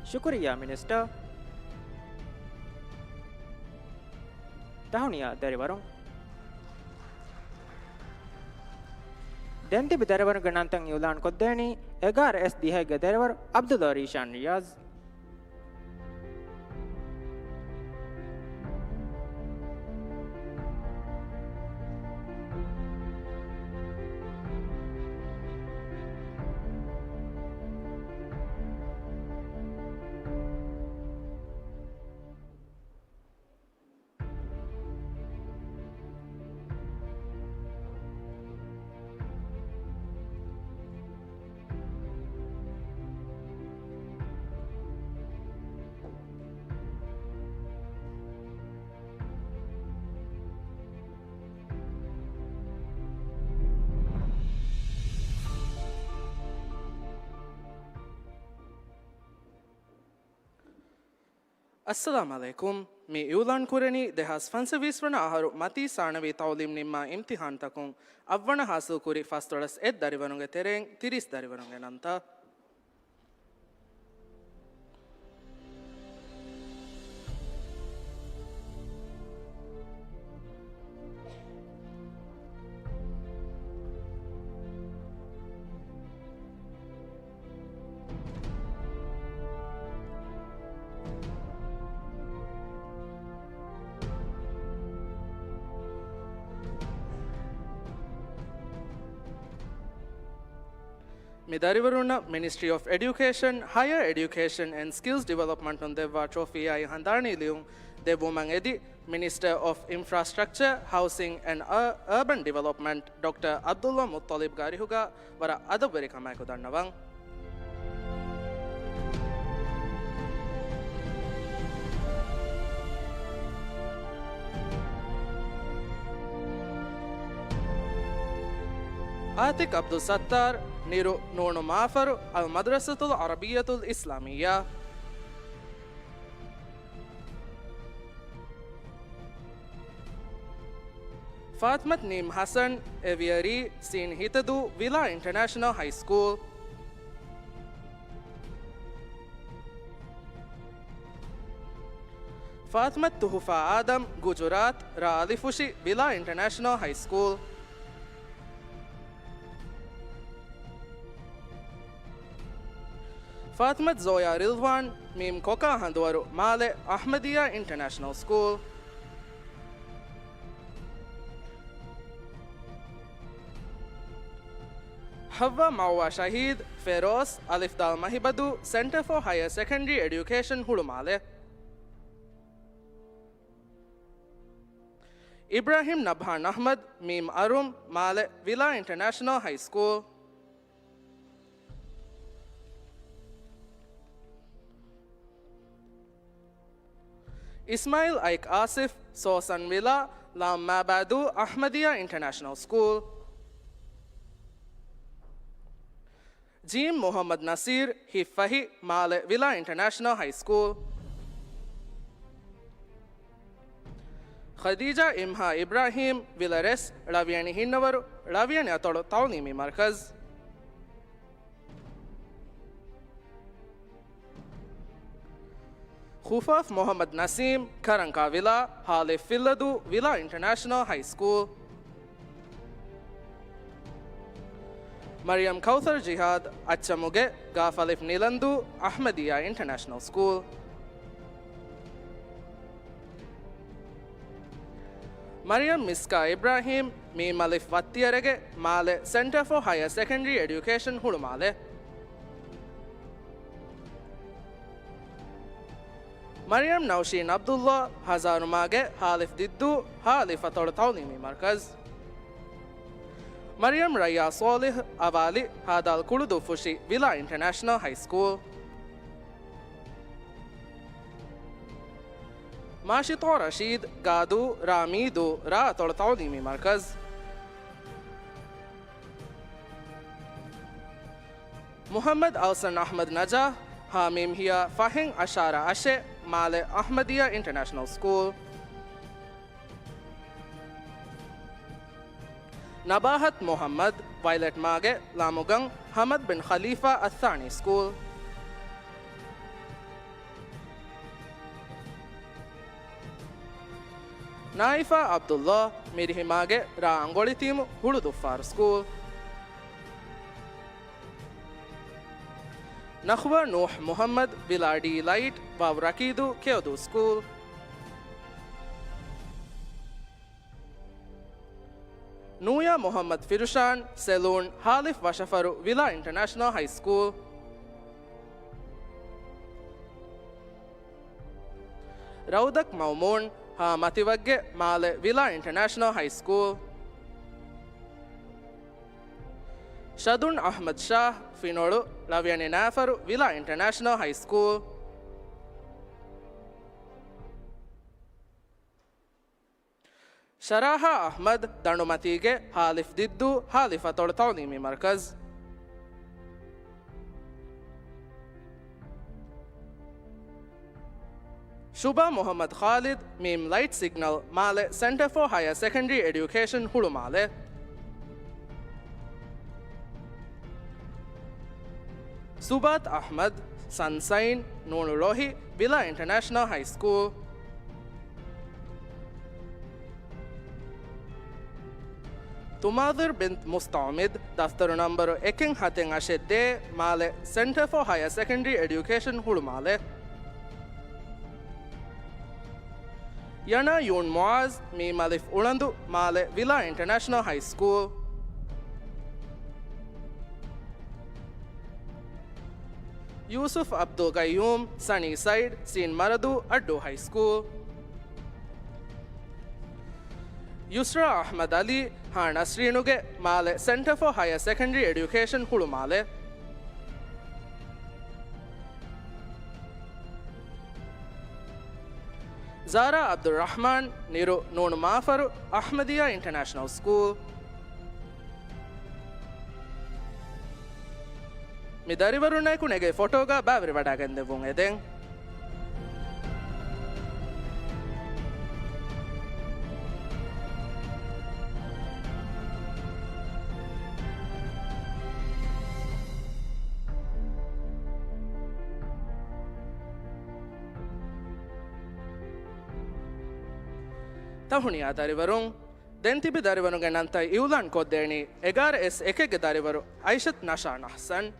Shukriya Minister. Tahuniya darivarun. Denti darivarun ganantang yulan koddeni egar S10 ge darivar Abdullah Rishan Riyaz. Assalamu alaikum. Me Yulan Kurani dehas fansavis vana aharu mati sarnavi tawlim nimma imtihan takun avvana hasil kuri fastolas ed darivarunge tereng 30 darivarunge nanta. Midarivaruna Ministry of Education, Higher Education and Skills Development on Deva Trophy ay handarni liung Devumang Edi, Minister of Infrastructure, Housing and Urban Development, Dr. Abdullah Muttalib Garihuga, Vara Adabari Kamako Darnavang. Atik Abdul Sattar, Niru Nono Mafar, Al Madrasatul Arabiyatul Islamiyya. Fatmat Neem Hassan, Aviary, Sin Hitadu, Villa International High School. Fatmat Tuhufa Adam, Gujarat, Ra Alifushi, Villa International High School. Fatmat Zoya Rilwan, Mim Koka Handwaru, Male, Ahmadiyya International School. Havva Mawa Shahid, Feroz, Alif Dal Mahibadu, Center for Higher Secondary Education, Hulumale. Ibrahim Nabhan Ahmad, Mim Arum, Male, Villa International High School. Ismail Aik Asif, Sosan Villa, Lam Mabadu Ahmadiyya International School. Jim Muhammad Nasir, Hifahi, Male, Villa International High School. Khadija Imha Ibrahim, Villares, Raviani Hinnavaru, Raviani Atolo Taunimi Markaz. Khufaf Muhammad Nasim, Karanka Villa, Halif Filladu, Villa International High School. Mariam Kauthar Jihad, Achamuge, Gafalif Nilandu, Ahmadiyya International School. Mariam Miska Ibrahim, Mim Alif Vattiyarege, Male Center for Higher Secondary Education, Hulumale. Mariam Naushin Abdullah, Hazarumage, Halif Diddu, Halif Ator Taunimi Markaz. Mariam Raya Salih Avali, Hadal Kuludu Fushi, Villa International High School. Mashito Rashid, Gadu, Ramidu, Ra Ator Taunimi Markaz. Muhammad Alsan Ahmad Najah, Hamim Hiya Fahing Ashara Ashe, Male Ahmadiyya International School. Nabahat Muhammad, Violet Mage, Lamugang, Hamad bin Khalifa Athani School. Naifa Abdullah, Mirhimage, Ra Angolitim, Huludufar School. Nakhwa Nuh Muhammad, Viladi Light, Vavrakidu, Keodu School. Nuya Muhammad Firushan, Selun, Halif Vashafaru, Villa International High School. Raudak Maumun, Ha Mativagge, Male, Villa International High School. Shadun Ahmad Shah, Finodu, Laviani Nafaru, Villa International High School. Sharaha Ahmad, Danumatige, Halif Diddu, Halif Ator Taunimi Markaz. Shubha Muhammad Khalid, Mim Light Signal, Male, Center for Higher Secondary Education, Hulumale. Subat Ahmad, Sunshine, Nonurohi, Villa International High School. Tumadir bint Mustamid, Daftar number Eking Hating Ashede, Male, Center for Higher Secondary Education, Hulumale. Yana Yun Muaz, Mim Alif Ulandu, Male, Villa International High School. Yusuf Abdul Qayyum, Sunnyside, Sin Maradu, Addo High School. Yusra Ahmad Ali, Hana Srinuge, Male, Center for Higher Secondary Education, Hulumale. Zara Abdul Rahman, Niru Nun Mafaru, Ahmadiyya International School. Midarivarunaiku nege photoga bavri vadagande vung edeng. Tahuniya darivarung, dentibi darivarunge nantai iulan koddeni, egar es ekege darivaru, Aishat Nasha Nahsan.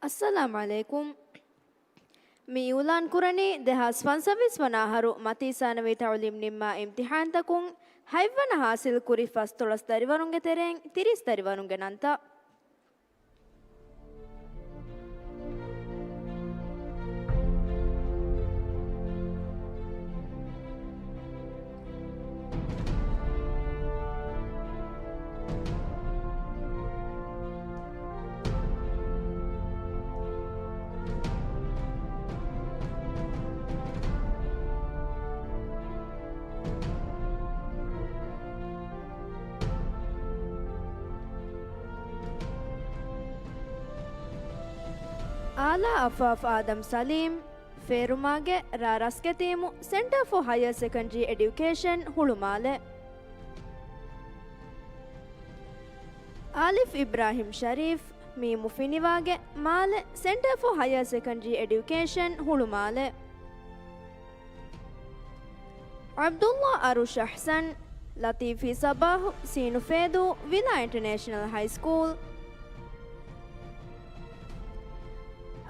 ಅಸ್ಸಲಾಮು ಅಲೈಕುಂ me woollen ಕುರಣಿ ದೆಹಾಸ್ ಫನ್ಸವಿಸ್ ವನಾಹರು ಮತೀಸಾನವಿ ತೌಲಿಮ್ ನಿಮ್ಮ ಇಮ್ತಿಹಾನ್ ತಕುಂ ಹೈವನ ಹಾಸಿಲ್ ಕುರಿ ಫಸ್ತೊಳಸ್ ದರಿವರುಂಗೆ ತೆರೆಂ ತಿರಿಸ್ ದರಿವರುಂಗೆ ನಂತ ಆಲಾ ಅಫಾಫ್ ಆದಮ್ ಸಲೀಂ ಫೇರುಮಾಗೆ ರಾರಸ್ಕೆ ತೀಮು centre for higher secondary education Hulhumale Aalif Ibrahim Shareef ಮೀಮು ಫಿನಿವಾಗೆ Male centre for higher secondary education Hulhumale Abdulla Arush Ahsan ಲತೀಫಿ ಸಬಾಹ್ ಸೀನು ಫೇದು ವಿಲಾ ಇಂಟರ್ನ್ಯಾಷನಲ್ ಹೈಸ್ಕೂಲ್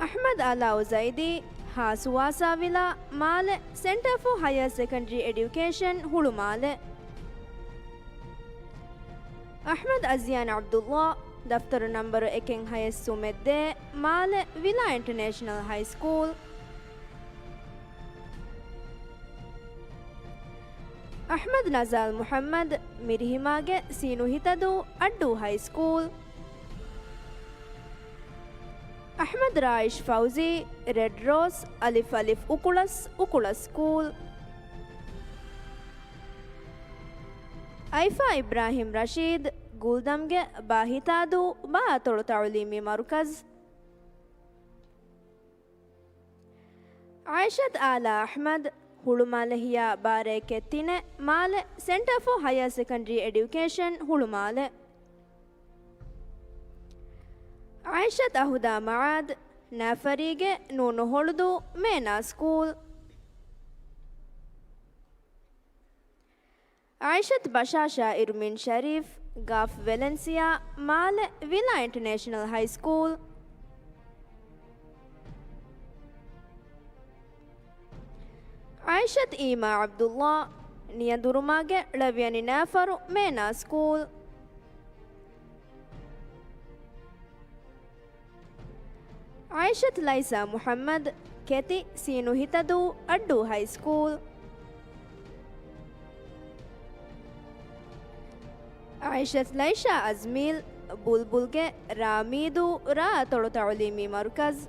ಅಹ್ಮದ್ ಅಲಾವ್ ಝೈದಿ ಹಾಸುವಾಸಾ ವಿಲಾ Male centre for higher secondary education Hulhumale Ahmed ಅಜಿಯಾನ್ ಅಬ್ದುಲ್ಲಾ ದಫ್ತರು ನಂಬರು ಎಕೆಂಗ್ ಹೈಯಸ್ಸು ಮೆದ್ದೆ Male Villa international high school Ahmed ನಜಾಲ್ ಮುಹಮ್ಮದ್ ಮಿರ್ಹಿಮಾಗೆ ಸೀನು ಹಿತದು ಅಡ್ಡು ಹೈಸ್ಕೂಲ್ ಅಹ್ಮದ್ ರಾಯಿಶ್ ಫೌಜಿ ರೆಡ್ ರೋಸ್ ಅಲಿಫ್ ಅಲಿಫ್ ಉಕುಳಸ್ ಸ್ಕೂಲ್ ಐಫಾ ಇಬ್ರಾಹಿಂ ರಶೀದ್ ಗುಲ್ದಮ್ಗೆ ಬಾಹಿತಾದು ಬಾ ತೊಳು ತೌಲೀಮಿ ಮರುಕಜ್ ಆಯಿಷತ್ ಆಲಾ ಅಹ್ಮದ್ ಹುಳುಮಾಲೆಹಿಯ ಬಾರೆ ಕೆತ್ತಿನೆ Male centre for higher secondary education Hulhumale Aishath ಅಹುದಾ ಮಆದ್ ನಾಫರಿಗೆ ನೂನು ಹೊಳುದು ಮೇನಾ ಸ್ಕೂಲ್ ಆಯಿಷತ್ ಬಶಾಶಾ ಇರ್ಮಿನ್ ಶರೀಫ್ ಗಾಫ್ Valencia Male Villa international high school Aishath ಈಮಾ ಅಬ್ದುಲ್ಲಾ ನಿಯದುರುಮಾಗೆ ಳವ್ಯನಿ ನಾಫರು ಮೇನಾ ಸ್ಕೂಲ್ ಆಯಿಷತ್ ಲೈಸಾ ಮುಹಮ್ಮದ್ ಕೆತಿ ಸೀನು ಹಿತದು ಅಡ್ಡು ಹೈಸ್ಕೂಲ್ ಆಯಿಷತ್ ಲೈಶಾ ಅಜ್ಮೀಲ್ ಬುಲ್ಬುಲ್ಗೆ ರಾಮೀದು ರಾ ತೊಳು ತೌಲೀಮಿ ಮರುಕಜ್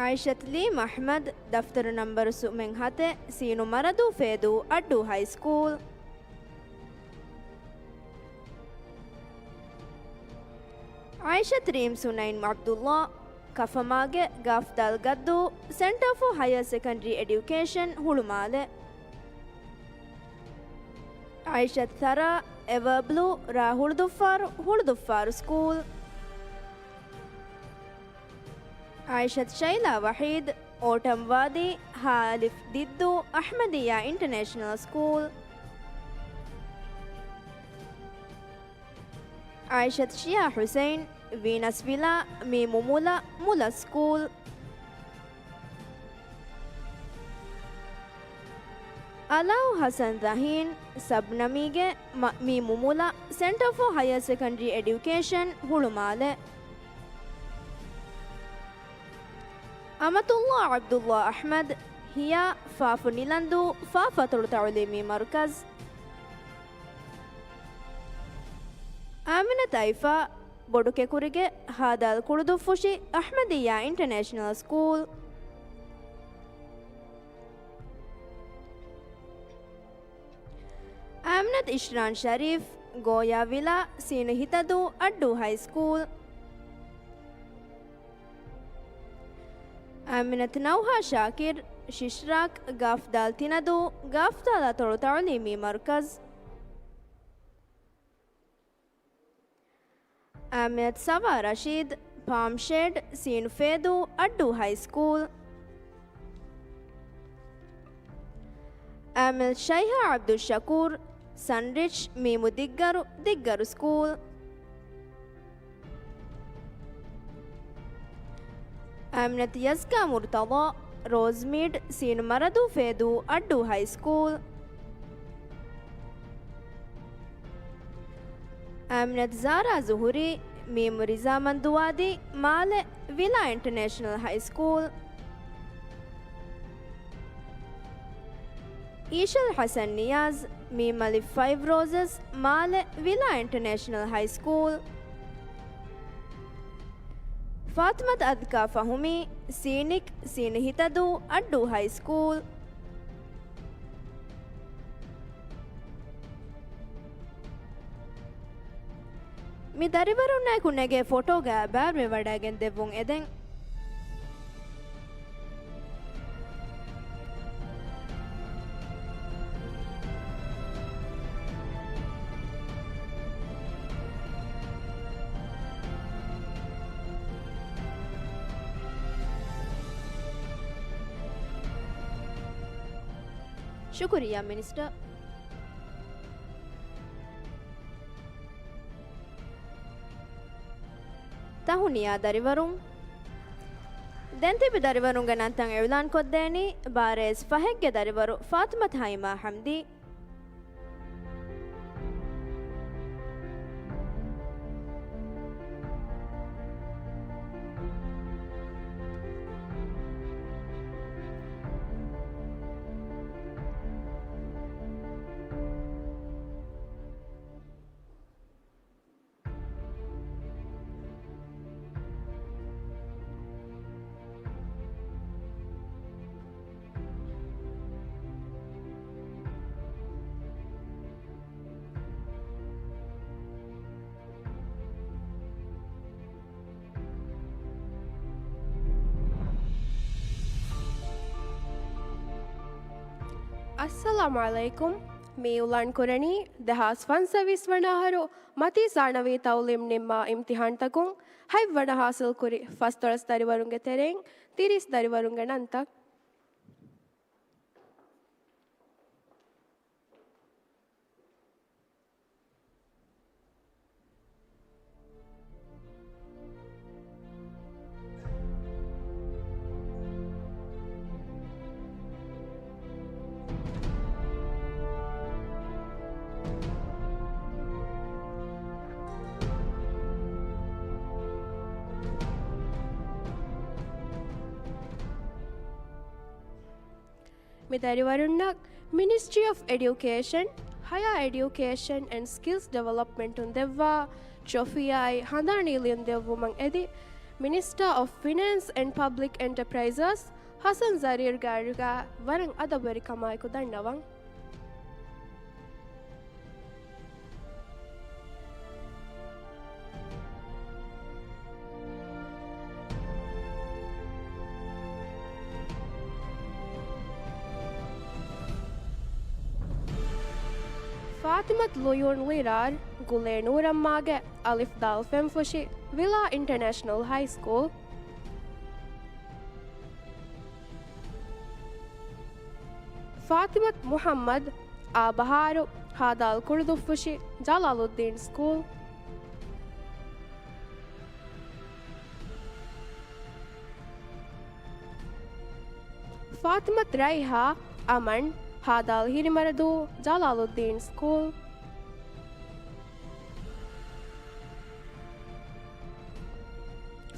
ಆಯಿಷತ್ ಲೀಮ್ ಅಹ್ಮದ್ ದಫ್ತರು ನಂಬರು ಸುಮೆಂಗ್ ಹತೆ ಸೀನು ಮರದು ಫೇದು ಅಡ್ಡು ಹೈಸ್ಕೂಲ್ ಆಯಿಷತ್ ರೀಮ್ ಸುನೈನ್ ಅಬ್ದುಲ್ಲಾ ಕಫಮಾಗೆ ಗಾಫ್ದಾಲ್ ಗದ್ದು centre for higher secondary education Hulhumale Aishath ಥರಾ ಎವರ್ಬ್ಲು ರಾ ಹುಳುದುಫಾರು ಸ್ಕೂಲ್ ಆಯಿಷತ್ ಶೈಲಾ ವಹೀದ್ ಓಟಂ ವಾದಿ ಹಾಲಿಫ್ ದಿದ್ದು ಅಹ್ಮದಿಯಾ ಇಂಟರ್ನ್ಯಾಷನಲ್ ಸ್ಕೂಲ್ ಆಯಿಷತ್ ಶಿಯಾ ಹುಸೈನ್ ವೀನಸ್ ವಿಲಾ ಮೀಮು ಮುಲ ಸ್ಕೂಲ್ ಅಲಾವ್ ಹಸನ್ ರಹೀನ್ ಸಬ್ನಮಿಗೆ ಮೀಮು ಮುಲ centre for higher secondary education Hulhumale ಅಮತುಲ್ಲಾ ಅಬ್ದುಲ್ಲಾ ಅಹ್ಮದ್ ಹಿಯಾ ಫಾಫು ನಿಲಂದು ಫಾಫಾ ತೊಳು ತೌಲೀಮಿ ಮರ್ಕಜ್ ಆಮಿನತ್ ಐಫಾ ಬೊಡುಕೆ ಕುರಿಗೆ ಹಾದಾಲ್ ಕುಳುದು ಫುಶಿ ಅಹ್ಮದಿಯಾ ಇಂಟರ್ನ್ಯಾಷನಲ್ ಸ್ಕೂಲ್ ಆಮಿನತ್ ಇಶ್ರಾನ್ ಶರೀಫ್ ಗೋಯಾ ವಿಲಾ ಸೀನು ಹಿತದು ಅಡ್ಡು ಹೈಸ್ಕೂಲ್ ಆಮಿನತ್ ನೌಹಾ ಶಾಕಿರ್ ಶಿಶ್ರಾಕ್ ಗಾಫ್ದಾಲ್ ತಿನದು ಗಾಫ್ದಾಲ ತೊಳು ತೌಲೀಮಿ ಮರ್ಕಜ್ ಆಮಿನತ್ ಸವಾ ರಶೀದ್ ಪಾಮ್ ಶೇಡ್ ಸೀನು ಫೇದು ಅಡ್ಡು ಹೈಸ್ಕೂಲ್ ಆಮಿನತ್ ಶೈಹಾ ಅಬ್ದುಲ್ ಶಕೂರ್ ಸನ್ರಿಚ್ ಮೀಮು ದಿಗ್ಗರು ಸ್ಕೂಲ್ أمنة يزكى مرتضى روزميد سين مردو فيدو أدو هاي سكول. أمنة زارا زهوري ميم رزا مندوادي مال فيلا انترناشنال هاي سكول. إيشل حسن نياز ميم ألف 5 روزز مال فيلا انترناشنال هاي سكول. فاطمة أذكى فهمي سينك سينهتدو أدو هاي سكول. ಮಿ ದರಿವರುನ್ನ ಕುನ್ನೆಗೆ ಫೋಟೋಗ ಬ್ಯಾರ್ ಮೆ ವಡಾಗೆನ್ ದೆವ್ವುಂ ಎದೆಂ ಶುಕ್ರಿಯಾ ಮಿನಿಸ್ಟರ್. තහුනියා දරිවරුන් දැන්තිබි දරිවරුන්ගේ නන්තන් එවිලාන් කොද්දේනි බාරේස් ෆහෙක්ගේ දරිවරු ෆාතිමත් හයිමා හම්දි अस्सलामु अलैकुम मी उलान कुरनी दहास फन सर्विस वनाहरो मती साणवी तौलिम निम्मा इम्तिहान तकुं हई वना हासिल कुरी फस्तोळस दरिवरुंगे तेरें 30 दरिवरुंगे नंतक Midarivarunnak Ministry of Education, Higher Education and Skills Development undevva Chofiyai Handanilin devumang edi Minister of Finance and Public Enterprises Hassan Zarir Garuga warang adabari kamai kudannawang Fatimat Loyon Lirar, Guler Mage, Alif Dal Femfushi, Villa International High School. Fatimat Muhammad, Abaharu, Hadal Kurdufushi, Jalaluddin School. Fatimat Raiha, Aman, Hadal Hirimaradu, Jalaluddin School.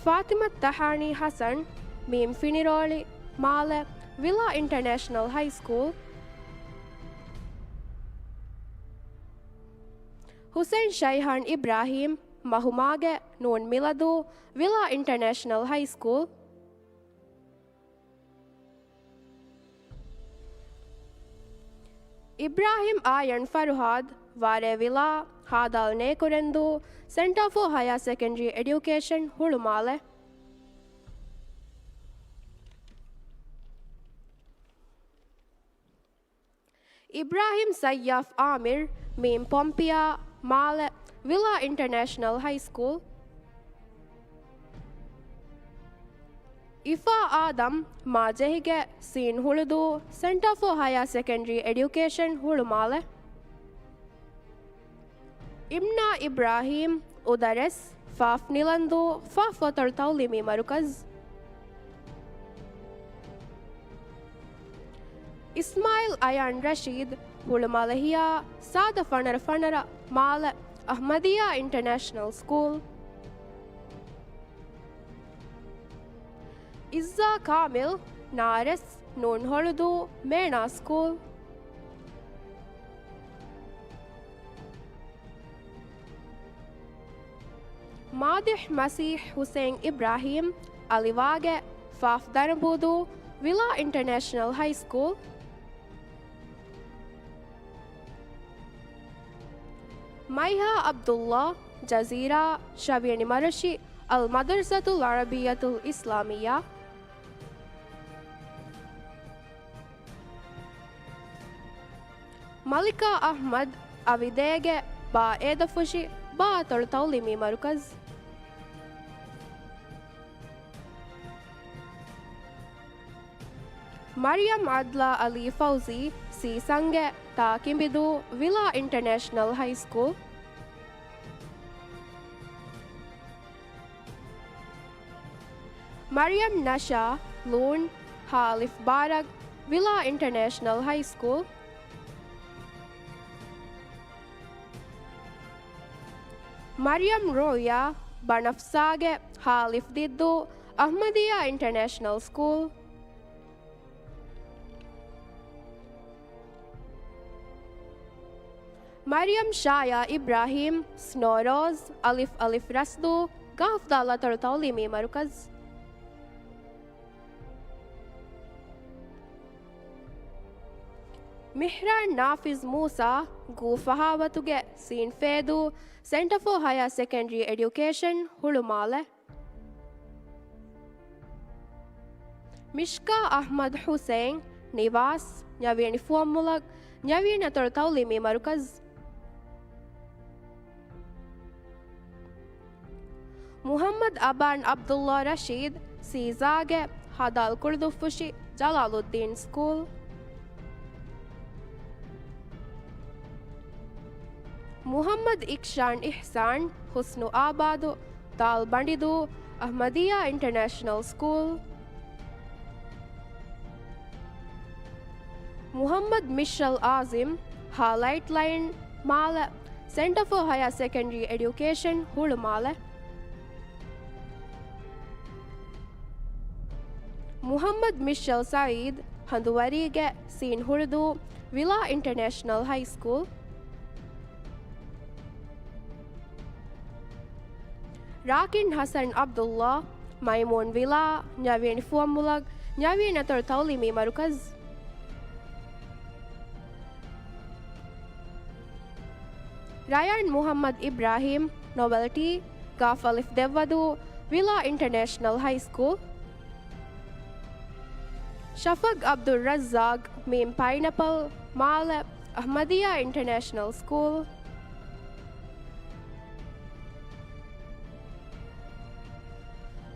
Fatima Tahani Hassan, Mim Finiroli, Male, Villa International High School. Hussein Shaihan Ibrahim, Mahumage, Noon Miladu, Villa International High School. Ibrahim Ayan Farhad, Vare Villa, Hadal Nekurendu, Center for Higher Secondary Education, Hulumale. Ibrahim Sayyaf Amir, Mim Pompia, Male, Villa International High School. Ifa Adam, Majehige, Sin Huludu, Center for Higher Secondary Education, Hulumale. Imna Ibrahim, Udares, Faf Nilandu, Faf Watartaulimi Marukaz. Ismail Ayan Rashid Hulmalahia Sada Fanara Mala Ahmadiyya International School. Izza Kamil Nares Nun Holudu Mena School. Madih Masih Hussein Ibrahim Aliwage Faf Danabudu Villa International High School. Maiha Abdullah Jazira Shavini Marashi Al Madrasatul Arabiyatul Islamiyah. Malika Ahmad Avidege Ba Edafushi Ba Toltaulimi Marukaz. Mariam Adla Ali Fauzi Si Sange Ta Kimbidu Villa International High School. Mariam Nasha Loon Halif Barag Villa International High School. Mariam Roya Banafsage Halif Diddu Ahmadiyya International School. Mariam Shaya Ibrahim Snoroz Alif Alif Rasdu Gafdala Tartaulimi Marukaz. Mihran Nafiz Musa Gufahawatuge Sin Fedu Center for Higher Secondary Education Hulumale. Mishka Ahmad Hussein Nivas Nyavini Fuamulag Nyavina Tartaulimi Marukaz. Muhammad Aban Abdullah Rashid Sizage Hadal Kurdufushi Jalaluddin School. Muhammad Ikshan Ihsan Husnu Abadu Dal Bandidu Ahmadiyya International School. Muhammad Mishal Azim Highlight Line Mala Center for Higher Secondary Education Hulumale. Muhammad Mishal Saeed Handuwarige Sin Hurdu Villa International High School. Rakin Hassan Abdullah Maimun Villa Nyavin Fuamulag Nyavin Atortaulimi Marukaz. Ryan Muhammad Ibrahim Novelty Gaf Alif Devadu Villa International High School. Shafaq Abdul Razzaq Mim Pineapple Malep Ahmadiyya International School.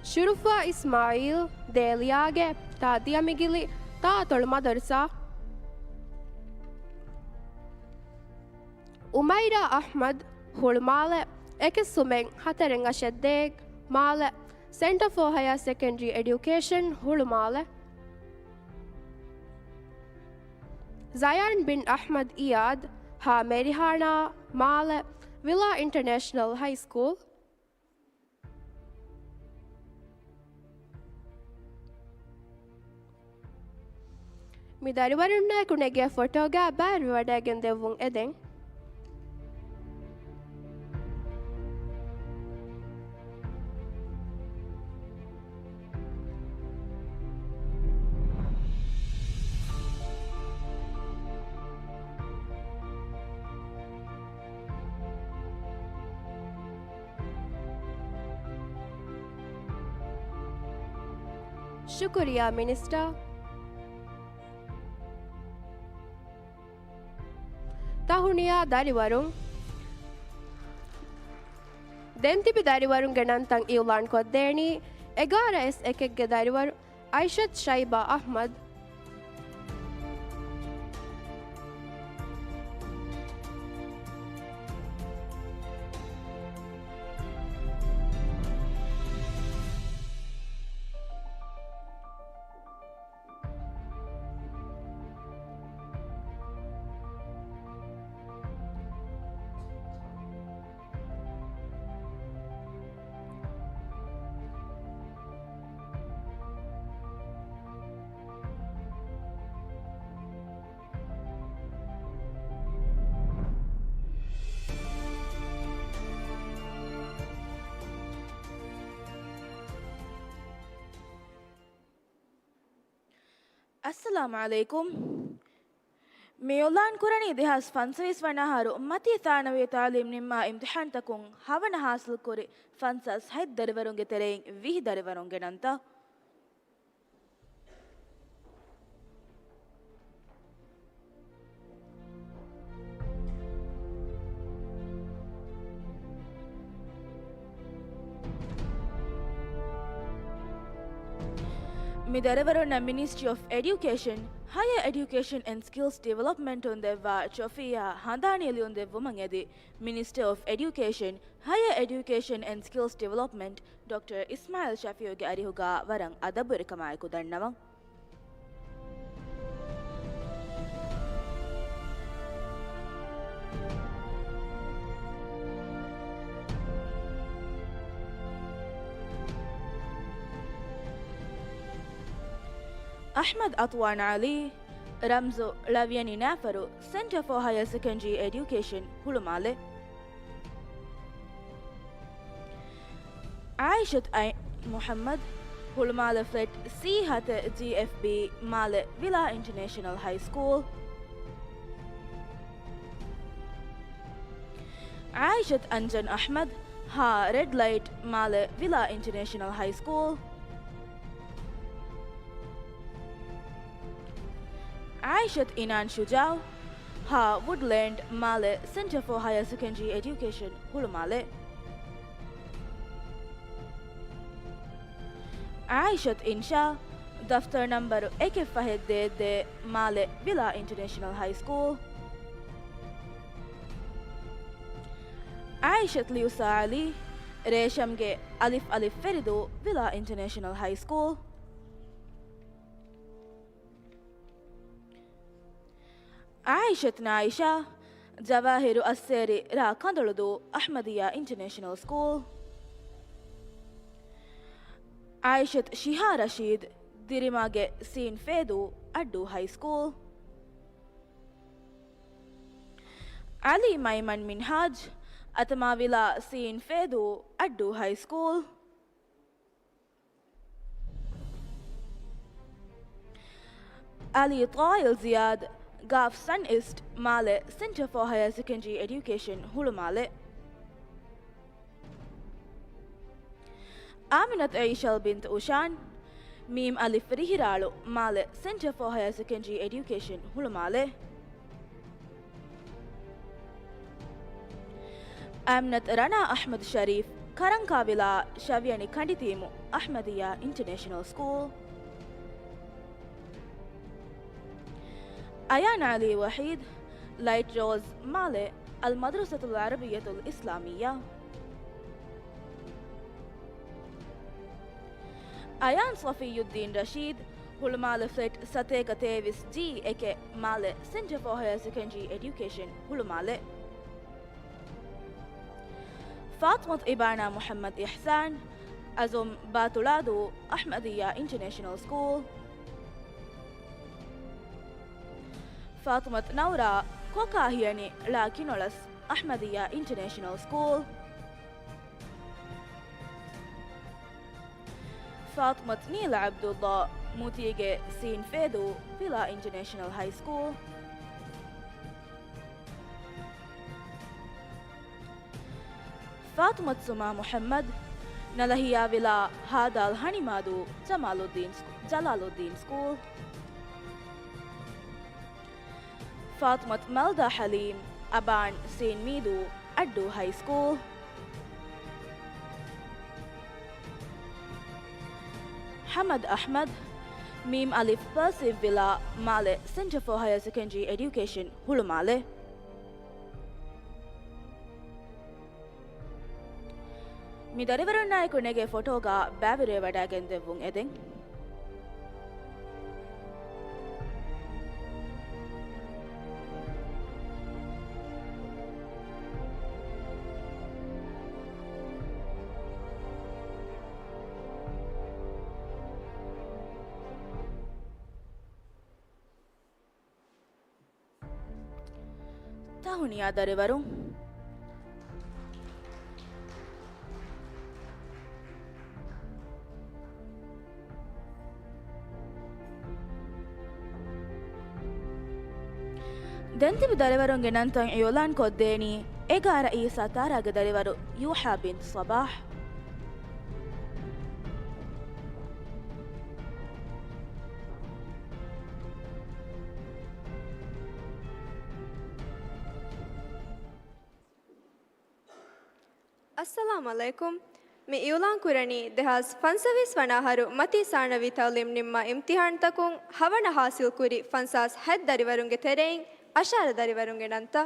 Shurufa Ismail Deliage Tadia Migili Tatul Madarsa. Umaira Ahmad Hulmale Ekisumeng Hatarenga Sheddeg Male Center for Higher Secondary Education Hulmale. Zayan bin Ahmad Iyad Ha Merihana Male Villa International High School. Midariwarunna kunege fotoga bar wadagen devung edeng. Shukriya Minister. Tahuniya Dariwarung Dentipi Dariwarung Ganantang Iulan Kodeni Egara es Ekeg Dariwaru Aishat Shaiba Ahmad. Assalamu alaikum. Meolan kurani dehas fansawis wanaharu mati thanawe talim nimma imtihan takun havana hasil kore fansas haid darivarunge tereng vihi darivarunge nanta. Midaravaruna Ministry of Education, Higher Education and Skills Development on the Chofia Handani on the Vumangedi, Minister of Education, Higher Education and Skills Development, Dr. Ismail Shafiuge Arihuga Varang Adaburikama Kudanava. Ahmad Atwan Ali, Ramzo Laviani Nafaru, Center for Higher Secondary Education, Hulumale. Aishat Muhammad, Hulumale Flat C Hate GFB Male Villa International High School. Aishat Anjan Ahmad, Ha Red Light Male Villa International High School. Aishat Inan Shujao, Ha Woodland Male Center for Higher Secondary Education, Hulumale. Aishat Insha, Daftar number Ekef Fahed de Male Villa International High School. Aishat Liusa Ali, Reshamge Alif Alif Ferido Villa International High School. Aishat Naisha, Jawahiru Asseri Ra Kandaludu Ahmadiyya International School. Aishat Shiha Rashid, Dirimage Sin Fedu Addu High School. Ali Maiman Minhaj, Atamavila Sin Fedu Addu High School. Ali Tail Ziad, Gaf Sun East Male Center for Higher Secondary Education, Hulumale. Aminat Aishal bint Ushan, Mim Alif Rihiralu Male Center for Higher Secondary Education, Hulumale. Amnat Rana Ahmad Sharif, Karankavila Shaviani Kanditimu, Ahmadiyya International School. Ayan Ali Wahid, Light Rose Male, Al Madrasatul Arabiyatul Islamiyya. Ayan Safiyuddin Rashid, Hulumale Flet Sateka Tevis G. Eke Male Center for Higher Secondary Education, Hulumale. Fatmat Ibana Muhammad Ihsan, Azum Batuladu, Ahmadiyya International School. Fatmat Naura, Kokahiani, Lakinolas, Ahmadiyya International School. Fatmat Nila Abdullah, Mutige Sin Fedu, Villa International High School. Fatmat Suma Muhammad, Nalahiya Villa Hadal Hanimadu, Jalaluddin School. Fatmat Malda Halim, Aban Saint Midu, Addu High School. Hamad Ahmad, Mim Alif Persif Villa, Male Center for Higher Secondary Education, Hulumale. Midarivarunai Kunege Photoga, Babire Vadagan Devung Eding. Tahunia Darivarum. ದೆಂತಿಬಿ ದರಿವರುಂಗೆ ನಂತಂ ಯೋಲಾನ್ ಕೊದ್ದೇನಿ ಎಗಾರ ಈ ಸತಾರಾಗ ದರಿವರು ಯೂಹಾ bin Sabah ಅಸ್ಸಲಾಮು ಅಲೈಕುಂ ಮಿ ಇವ್ಲಾನ್ ಕುರಣಿ ದೆಹಾಸ್ ಫನ್ಸವೀಸ್ ವನಾಹರು ಮತಿ ಸಾಣವಿ ತೌಲಿಂ ನಿಮ್ಮ ಇಮ್ತಿಹಾನ್ ತಕುಂ ಹವಣ ಹಾಸಿಲ್ ಕುರಿ ಫನ್ಸಾಸ್ ಹೆದ್ ದರಿವರುಂಗೆ ತೆರೆಯಿಂ ಅಶಾರ ದರಿವರುಂಗೆ ನಂತ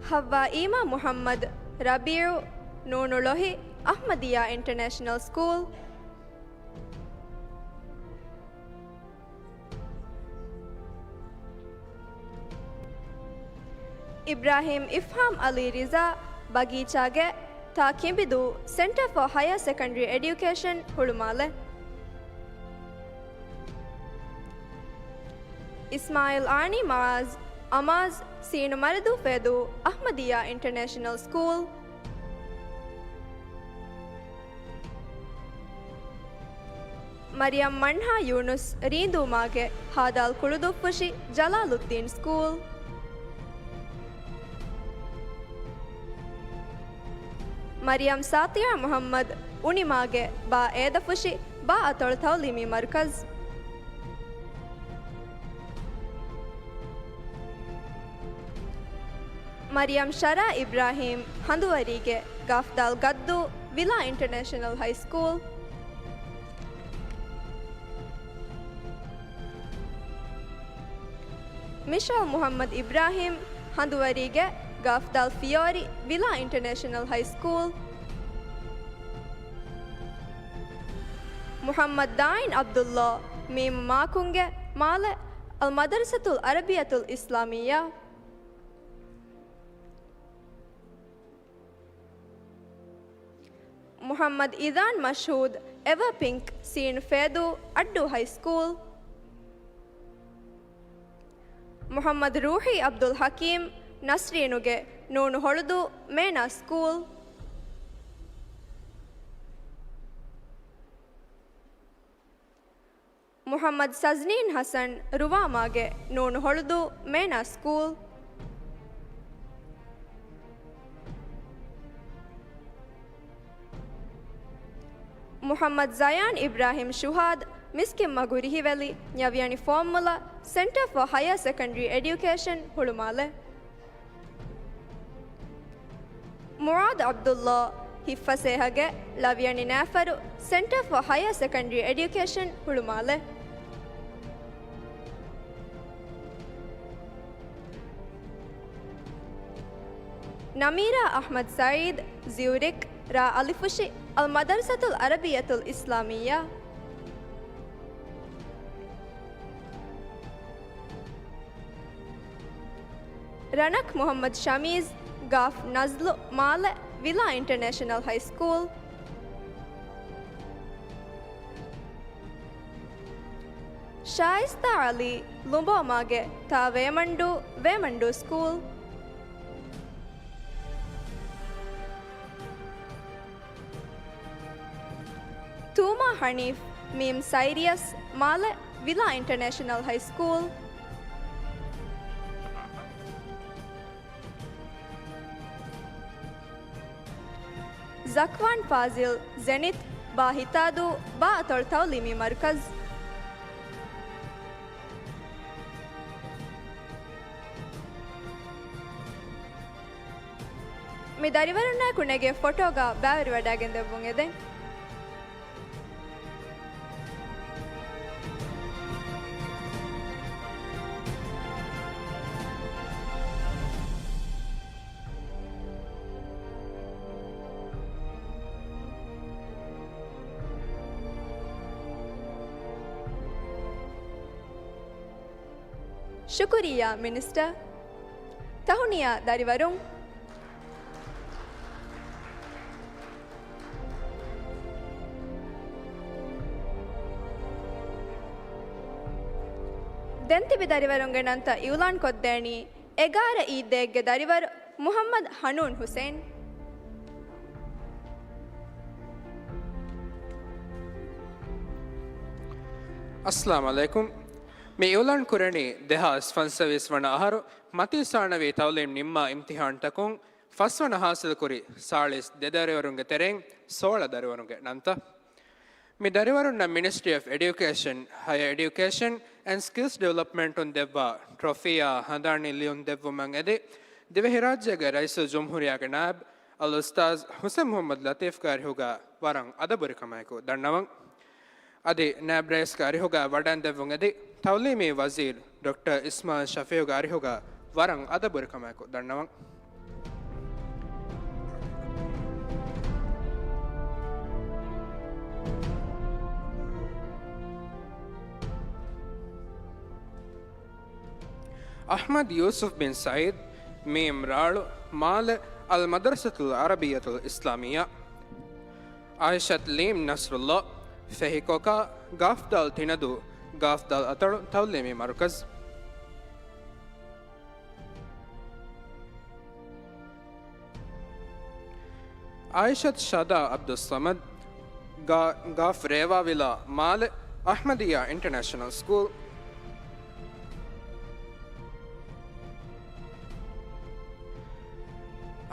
ಹವ್ವಾ ಈಮಾ ಮುಹಮ್ಮದ್ ರಬಿಯು ನೂನುಳೊಹಿ ಅಹ್ಮದಿಯಾ ಇಂಟರ್ನ್ಯಾಷನಲ್ ಸ್ಕೂಲ್ ಇಬ್ರಾಹಿಂ ಇಫ್ಹಾಮ್ ಅಲಿ ರಿಜಾ ಬಗೀಚಾಗೆ ತಾ ಕಿಂಬಿದು centre for higher secondary education Hulhumale Ismail ಆಣಿ ಮಾಜ್ ಅಮಾಜ್ ಸೀನು ಮರದು ಫೆದು ಅಹ್ಮದಿಯಾ ಇಂಟರ್ನ್ಯಾಷನಲ್ ಸ್ಕೂಲ್ ಮರಿಯಂ ಮಣ್ಹಾ ಯೂನುಸ್ ರೀಂದು ಮಾಗೆ ಹಾದಾಲ್ ಕುಳುದು ಫುಶಿ ಜಲಾಲುದ್ದೀನ್ ಸ್ಕೂಲ್ ಮರಿಯಂ ಸಾತಿಯಾ ಮೊಹಮ್ಮದ್ ಉಣಿಮಾಗೆ ಬಾ ಏದ ಫುಶಿ ಬಾ ಅತೊಳ್ತೌಲಿಮಿ ಮರ್ಕಜ್ ಮರಿಯಂ ಶರಾ ಇಬ್ರಾಹಿಂ ಹಂದುವರಿಗೆ ಗಾಫ್ದಾಲ್ ಗದ್ದು Villa international high school Mishal Muhammad Ibrahim ಹಂದುವರಿಗೆ ಗಾಫ್ದಾಲ್ ಫಿಯೋರಿ ವಿಲಾ ಇಂಟರ್ನ್ಯಾಷನಲ್ ಹೈಸ್ಕೂಲ್ ಮುಹಮ್ಮದ್ ದಾಯಿನ್ ಅಬ್ದುಲ್ಲಾ ಮೀಮ್ ಮಾಕುಂಗೆ ಮಾಲೆ ಅಲ್ ಮದರಸತುಲ್ ಅರಬಿಯತುಲ್ ಇಸ್ಲಾಮಿಯಾ ಮುಹಮ್ಮದ್ ಇದಾನ್ ಮಶೂದ್ ಎವರ್ ಪಿಂಕ್ ಸೀನ್ ಫೇದು ಅಡ್ಡು ಹೈಸ್ಕೂಲ್ ಮುಹಮ್ಮದ್ ರೂಹಿ ಅಬ್ದುಲ್ ಹಕೀಂ ನಸ್ರೀನುಗೆ ನೂನು ಹೊಳೆದು ಮೇನಾ ಸ್ಕೂಲ್ ಮುಹಮ್ಮದ್ ಸಜ್ನೀನ್ ಹಸನ್ ರುವಾಮಾಗೆ ನೂನು ಹೊಳೆದು ಮೇನಾ ಸ್ಕೂಲ್ ಮುಹಮ್ಮದ್ ಜಯಾನ್ ಇಬ್ರಾಹಿಂ ಶುಹಾದ್ ಮಿಸ್ಕಿಮ್ಮ ಗುರಿಹಿವೆಲಿ ನ್ಯವ್ಯಾನಿ formula centre for higher secondary education Hulhumale Muraad Abdulla ಹಿಫಸೇಹಗೆ ಲವ್ಯಾನಿ ನ್ಯಾಫರು centre for higher secondary education Hulhumale Nameera Ahmed Saeed Zurich ರಾ ಅಲಿಫುಶಿ ಅಲ್ ಮದರ್ಸತುಲ್ ಅರಬಿಯತುಲ್ ಇಸ್ಲಾಮಿಯಾ ರಣಕ್ ಮೊಹಮ್ಮದ್ ಶಮೀಜ್ ಗಾಫ್ ನಜ್ಲು Male Villa international high school Shaista Ali ಲುಂಬೋಮಾಗೆ ತಾ ವೇಮಂಡು ಸ್ಕೂಲ್ ತೂಮಾ ಹನೀಫ್ ಮೀಮ್ Sirius Male Villa international high school ಜಕ್ವಾನ್ ಫಾಜಿಲ್ ಜೆನಿತ್ ಬಾ ಹಿತಾದು ಬಾ ತೊಳ್ತೌಲಿಮಿ ಮರ್ಕಜ್ ಮಿ ದರಿವರುಣ್ಣ ಕುಣೆಗೆ ಫೋಟೋಗ ಬ್ಯಾವರಿ ವಡಾಗೆಂದೆವ್ವುಂಗೆದೆ ಶುಕುರಿಯಾ ಮಿನಿಸ್ಟರ್ ತಹುನಿಯಾ ದರಿವರುಂ ದೆಂತಿಬಿ ದರಿವರುಂಗೆ ನಂತ ಇವ್ಲಾನ್ ಕೊದ್ದೇಣಿ ಎಗಾರ ಈದ್ದೇಗ್ಗೆ ದರಿವರು ಮುಹಮ್ಮದ್ ಹನೂನ್ ಹುಸೇನ್. अस्सलाम वालेकुम मैं इवलान कुरणी देहास फंसविस वन आहारो मती साणवे तवलेम निम्मा इम्तिहान तकुं फस्वन हासिल कुरी सालिस देदरेवरुंगे तेरें 16 दरेवरुंगे नंता मी दरेवरुन्न ministry of education higher education and skills development उन देवा ट्रॉफिया हंदानी लियोन देवु मंगेदे दिवे राज्यगे रईस जमहूरिया के नायब अल उस्ताद हुसैन मोहम्मद लतीफ कार होगा वरंग अदबुर कमायको दंडवंग अदे नायब रईस कारी होगा वडन देवुंग अदे तौलीमी वजीर डॉक्टर इस्माइल शफी कारी होगा वरंग अदबुर कमायको दंडवंग अहमद यूसुफ बिन सईद मीम राल माल अल मदरसतुल अरबियतुल इस्लामिया आयशत लीम नसरुल्लाह फहिकोका गाफदाल थिनदु गाफदाल अतड़ तौलीमी मरकज आयशत शादा अब्दुल समद गाफ रेवा विला माल अहमदिया इंटरनेशनल स्कूल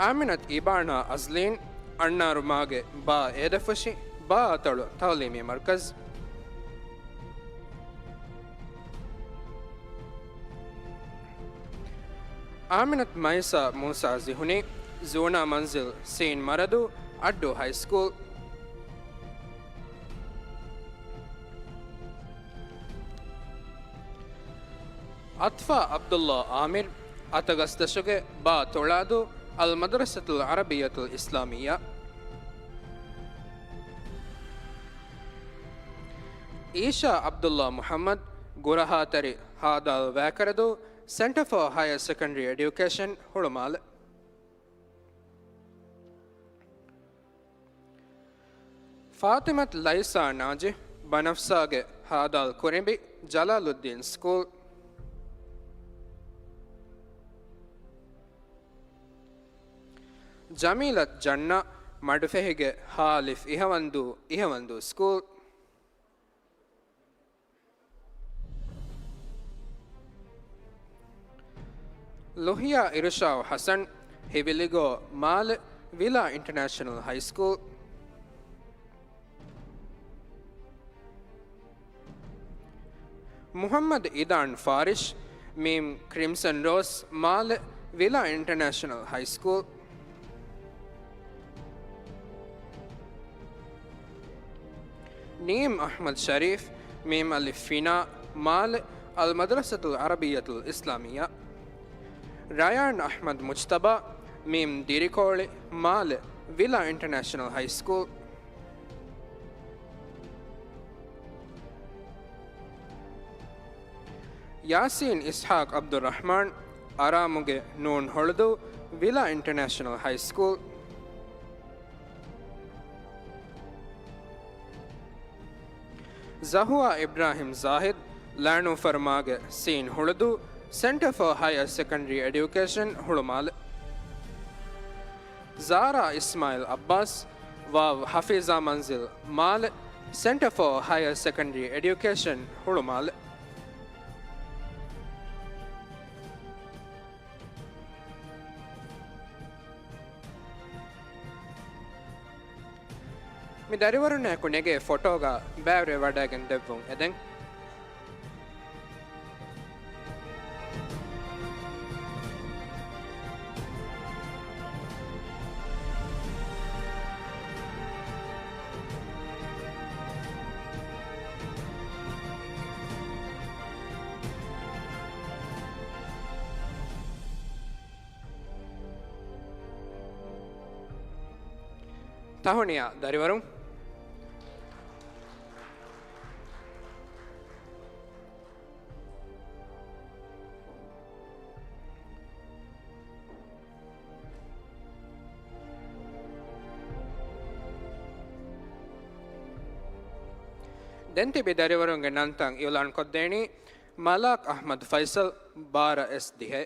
आमिनत इबाना अजलीन अन्ना रुमागे बा एदफशी बा अतड़ तौलीमी मरकज आमिनत माइसा मूसा जिहुनी जोना मंजिल सीन मरदू अड्डो हाई स्कूल अत्फा अब्दुल्ला आमिर अतगस्तशुगे बा तोलादू अल मदरसतुल अरबियतुल इस्लामिया ईशा अब्दुल्ला मुहम्मद गुरहातरी हादाल वैकरदो centre for higher secondary education Hulhumale Fathimath लैसा नाजे बनफ्सागे हादाल कुरेबी जलालुद्दीन स्कूल जमीलत जन्ना मडफेहिगे हालिफ इहवंदु स्कूल लोहिया इरशाव हसन हिविलिगो Male Villa international high school Muhammad Idhan फारिश मीम crimson rose Male Villa international high school नीम अहमद शरीफ मीम अलिफिना माल अल मदरसतुल अरबियतुल इस्लामिया रायान अहमद मुज्तबा मीम दिरिकोले Male Villa international high school Yaseen Ishaq Abdul Rahman आरामुगे नून होल्दो विला इंटरनेशनल हाई स्कूल जहुआ इब्राहिम जाहिद लानो फरमागे सीन हुड़दू centre for higher secondary education Hulhumale Zara Ismail Abbas वाव हफीज़ा मंजिल Male centre for higher secondary education Hulhumale मी दरिवरुने कुनेगे फोटोगा बैवरे वडागन देवुं एदें ताहुनिया दरिवरुं दंति बिदरिवरुंगे नंतंग इवलान कोद्देनी ಮಲಾಕ್ ಅಹ್ಮದ್ ಫೈಸಲ್ ಬಾರ ಎಸ್ ದಿಹೆ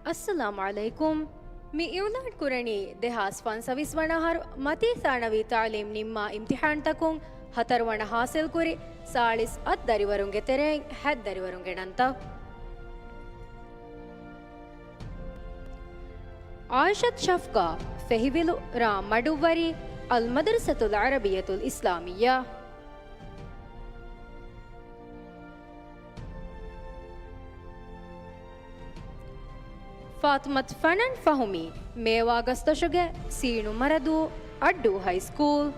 अस्सलाम अलैकुम मी इवलाड कुरणी देहास फन सविस वणहर मती साणवी तालीम निम्मा इम्तिहान तकुं हतर वण हासिल कुरी सालिस दरिवरुंगे तेरें हद दरिवरुंगे नंत आयशत शफ्का फहिविलु राम मडुवरी अल मदरसतुल अरबियतुल इस्लामिया ಫಾತ್ಮತ್ ಫನನ್ ಫಹುಮಿ ಮೇವಾಗಸ್ತಶುಗೆ ಸೀಣು ಮರದು ಅಡ್ಡು ಹೈಸ್ಕೂಲ್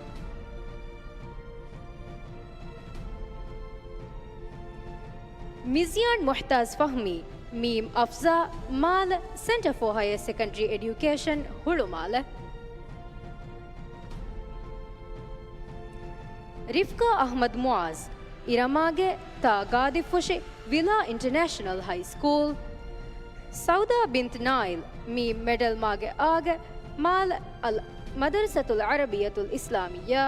ಮಿಜಿಯಾನ್ ಮುಹ್ತಾಜ್ ಫಹ್ಮಿ ಮೀಮ್ ಅಫ್ಜಾ Male centre for higher secondary education ಹುಳುಮಾಲ ರಿಫ್ಕಾ ಅಹ್ಮದ್ ಮುಆಜ್ ಇರಮಾಗೆ ತಾ ಗಾದಿಫುಶೆ ವಿಲಾ ಇಂಟರ್ನ್ಯಾಷನಲ್ ಹೈಸ್ಕೂಲ್ सऊदा बिंत नाइल मी मेडल मागे आगे माल अल मदरसतुल अरबियतुल इस्लामिया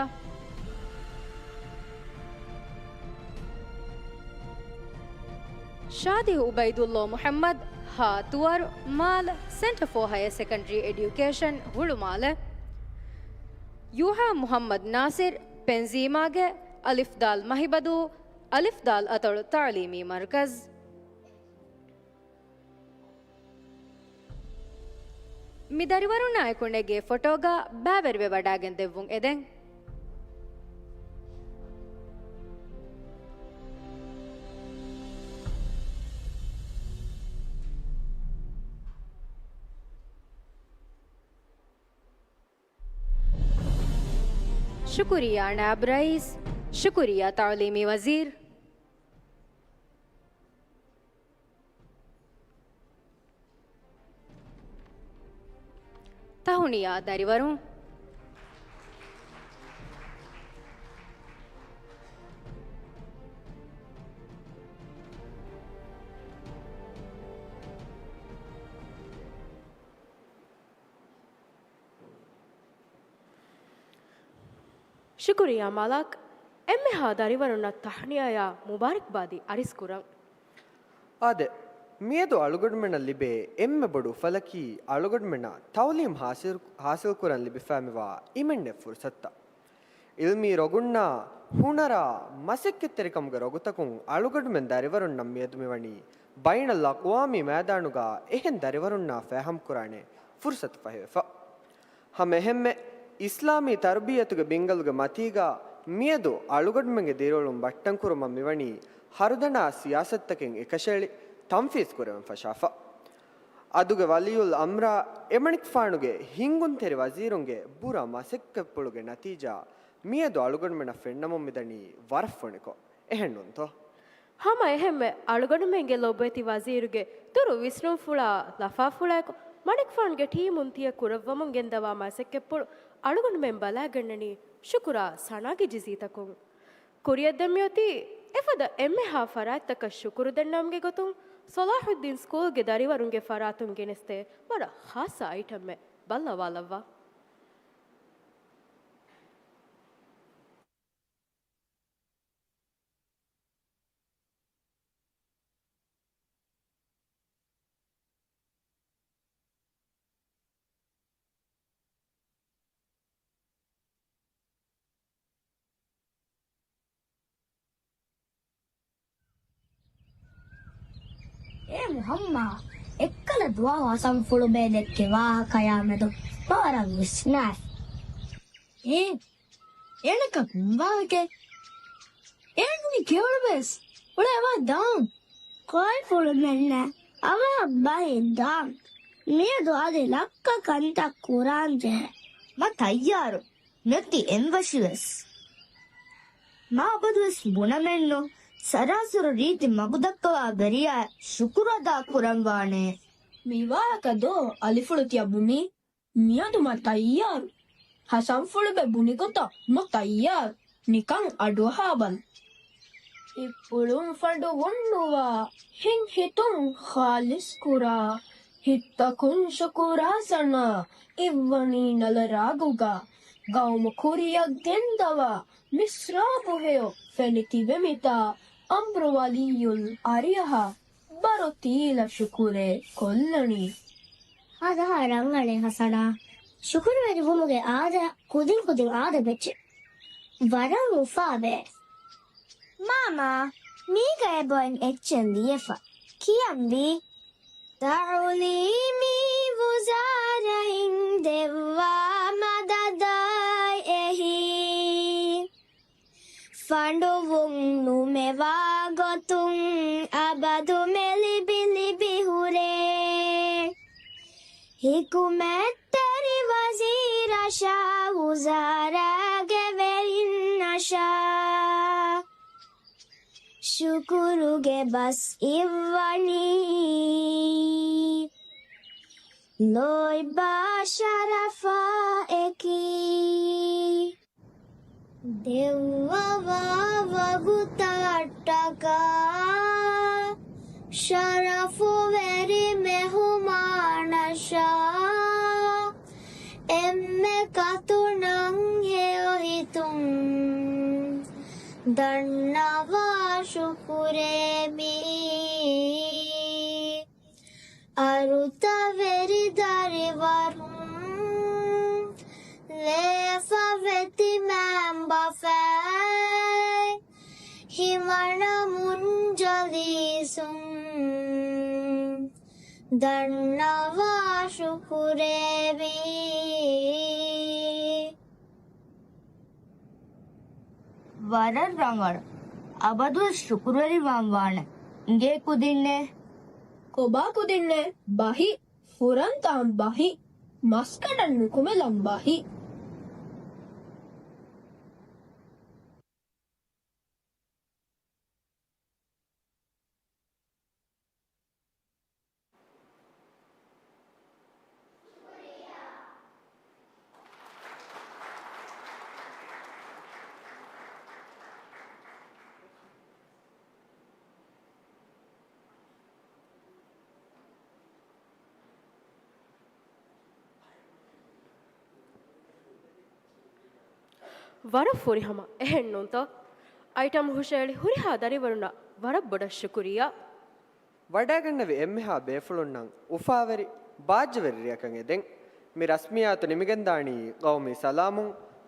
शादी उबैदुल्लाह मुहम्मद हातुवर Male centre for higher secondary education हुड़ुमाल यूहा मुहम्मद नासिर पेंजीमागे अलिफ दाल महिबदू अलिफ दाल अतड़ तालीमी मरकज मी दरिवरू नायकुंडेगे फोटोगा बावेर्वे वडाಗೆನ್ ದೆವ್ವುಂ ಎದೆಂ शुक्रिया नायब रईस शुक्रिया तालीमी वजीर ताहुनिया दरिवरूं ಶುಕ್ರಿಯಾ ಮಲಾಕ್ ಎಮ್ಮೆ ಹಾದಾರಿವರುನ್ನ ತಹಣಿಯಾಯ ಮುಬಾರಕ್ಬಾದಿ ಅರಿಸ್ಕುರಂ ಆದೆ ಮಿಯದು ಅಳುಗಡ್ಮೆನ ಲಿಬೆ ಎಮ್ಮೆ ಬಡು ಫಲಕಿ ಅಳುಗಡ್ಮೆನ ತೌಲೀಮ್ ಹಾಸಿಲ್ ಕುರನ್ ಲಿಬೆ ಫ್ಯಾಮಿವಾ ಇಮೆಂಡೆ ಫುರ್ಸತ್ತ ಇಲ್ಮಿ ರೊಗುಣ್ಣ ಹುಣರ ಮಸಕ್ಕೆತ್ತೆರಿಕಮ್ಗ ರೊಗುತಕುಂ ಅಳುಗಡ್ಮೆನ್ ದರಿವರುನ್ನ ಮಿಯದು ಮಿವಣಿ ಬೈನಲ್ ಅಕ್ವಾಮಿ ಮೈದಾನುಗ ಎಹೆನ್ ದರಿವರುನ್ನ ಫಹಮ್ ಕುರಾಣೆ ಫುರ್ಸತ್ ಫಹೆಫ ಹಮ್ ಎಹೆಮ್ಮೆ ಇಸ್ಲಾಮಿ ತರ್ಬಿಯತುಗೆ ಬಿಂಗಲ್ಗೆ ಮತೀಗ ಮಿಯದು ಅಳುಗಡ್ಮೆಗೆ ದೇರೋಳುಂ ಬಟ್ಟಂಕುರುಮ ಮಿವಣಿ ಹರುದಣ ಸಿಯಾಸತ್ತಕೆಂ ಎಕಶೇಳಿ ತಂಫೀಸ್ ಕುರೆವಂ ಫಶಾಫ ಅದುಗೆ ವಲಿಯುಲ್ ಅಮ್ರ ಎಮಣಿಕ್ ಫಾಣುಗೆ ಹಿಂಗುನ್ ತೆರೆ ವಜೀರುಂಗೆ ಬುರ ಮಸೆಕ್ಕೆಪ್ಪುಳುಗೆ ನತೀಜಾ ಮಿಯದು ಅಳುಗಡ್ಮೆನ ಫೆಣ್ಣಮೊಮ್ಮಿದಣಿ ವರಫ್ಫುಣಿಕೊ ಎಹೆಣ್ಣುಂತೋ ಹಮ ಎಹೆಮ್ಮೆ ಅಳುಗಡ್ಮೆಂಗೆ ಲೊಬ್ಬೆತಿ ವಜೀರುಗೆ ತುರು ವಿಷ್ಣು ಫುಳ ಲಫಾ ಫುಳಾಕೊ ಮಣಿಕ್ ಫಾಣ್ಗೆ ಟೀಮುಂತಿಯ ಕುರವ್ವಮುಂ ಗೆಂದವಾ ಮಸೆಕ್ಕೆಪ್ಪುಳು ಅಳುಗಡ್ಮೆಂ ಬಲಾಗಣ್ಣನಿ ಶುಕುರ ಸಣಾಗಿ ಜಿಸೀತಕುಂ ಕುರಿಯದ್ದೆಮ್ಯೋತಿ ಎಫದ ಎಮ್ಮೆ ಹಾ ಫರಾತ್ತಕ ಶುಕುರು ದೆಣ್ಣಂಗೆ ಗೊತ್ತುಂ ಸೊಲಾಹುದ್ದೀನ್ ಸ್ಕೂಲ್ಗೆ ದರಿವರುಂಗೆ ಫರಾತುಂ ಗೆನೆಸ್ತೆ ವರ ಖಾಸ ಐಟಮ್ಮೆ ಬಲ್ಲವಾಲವ್ವ Muhammad ekkala dua wasam fulu bedekke waha kayamedu param visnas enaka kumbake enuni kevulbes ule ava dam koi fulu menna ava bai dam me do ade lakka kanta kuranje ma tayyaru Noti envashives. Ma abadus bunamenno sarasura riti magudakkawa beriya shukurada kuramwane. Miwayakado alifulutia buni miyadu matayyaru. Hasanfulube buni kota matayyaru. Nikan aduhaban. Ipulum fadu wunnuwa hin hitum khalis kura. Hittakun shukurasana ivvani nalaraguga. Gaumu kuriya gendava misrabuheo feniti vemita ambrowaliyul ariyaha barotila shukure kollani. Ada rangane hasana. Shukuru veri bumuge aada kudin aada beche. Varan ufabe. Mama, miga eboin etchen liefa. Kiyambi. Ta'ulimi wuzarain devwa madadai ehi. Fandu wung numewa gotung abadu melibi hure. Hikumetteri wazira shah wuzara geverin nasha. Shukuruge bas ivani. Loy ba sharafa eki. Devva vagutataka. Sharafu veri mehumanasha. Emme katunang heo hitum. Dannava shukuremi. Aruta veri darivarum. Lefa veti mamba fai. Himana munjalisum. Dannava shukuremi. Varan rangar. Abadu shukurari vamvana. Nge kudinne. Koba kudinne. Bahi. Furantam bahi. Maskadan nukumelam bahi. ವರ ಫುರಿಹಮ ಎಹೆಣ್ಣುಂತ item ಹುಷೇಳಿ ಹುರಿಹ ದರಿವರುಣ ವರ ಬೊಡ ಶುಕುರಿಯ ವಡಾಗಣ್ಣವಿ ಎಮ್ಮೆಹಾ ಬೇಫುಳುಣ್ಣಂ ಉಫಾವರಿ ಬಾಜ್ಯವರಿಯಕಂ ಎದೆಂ ಮಿ ರಸ್ಮಿಯಾತು ನಿಮಿಗೆಂದಾಣಿ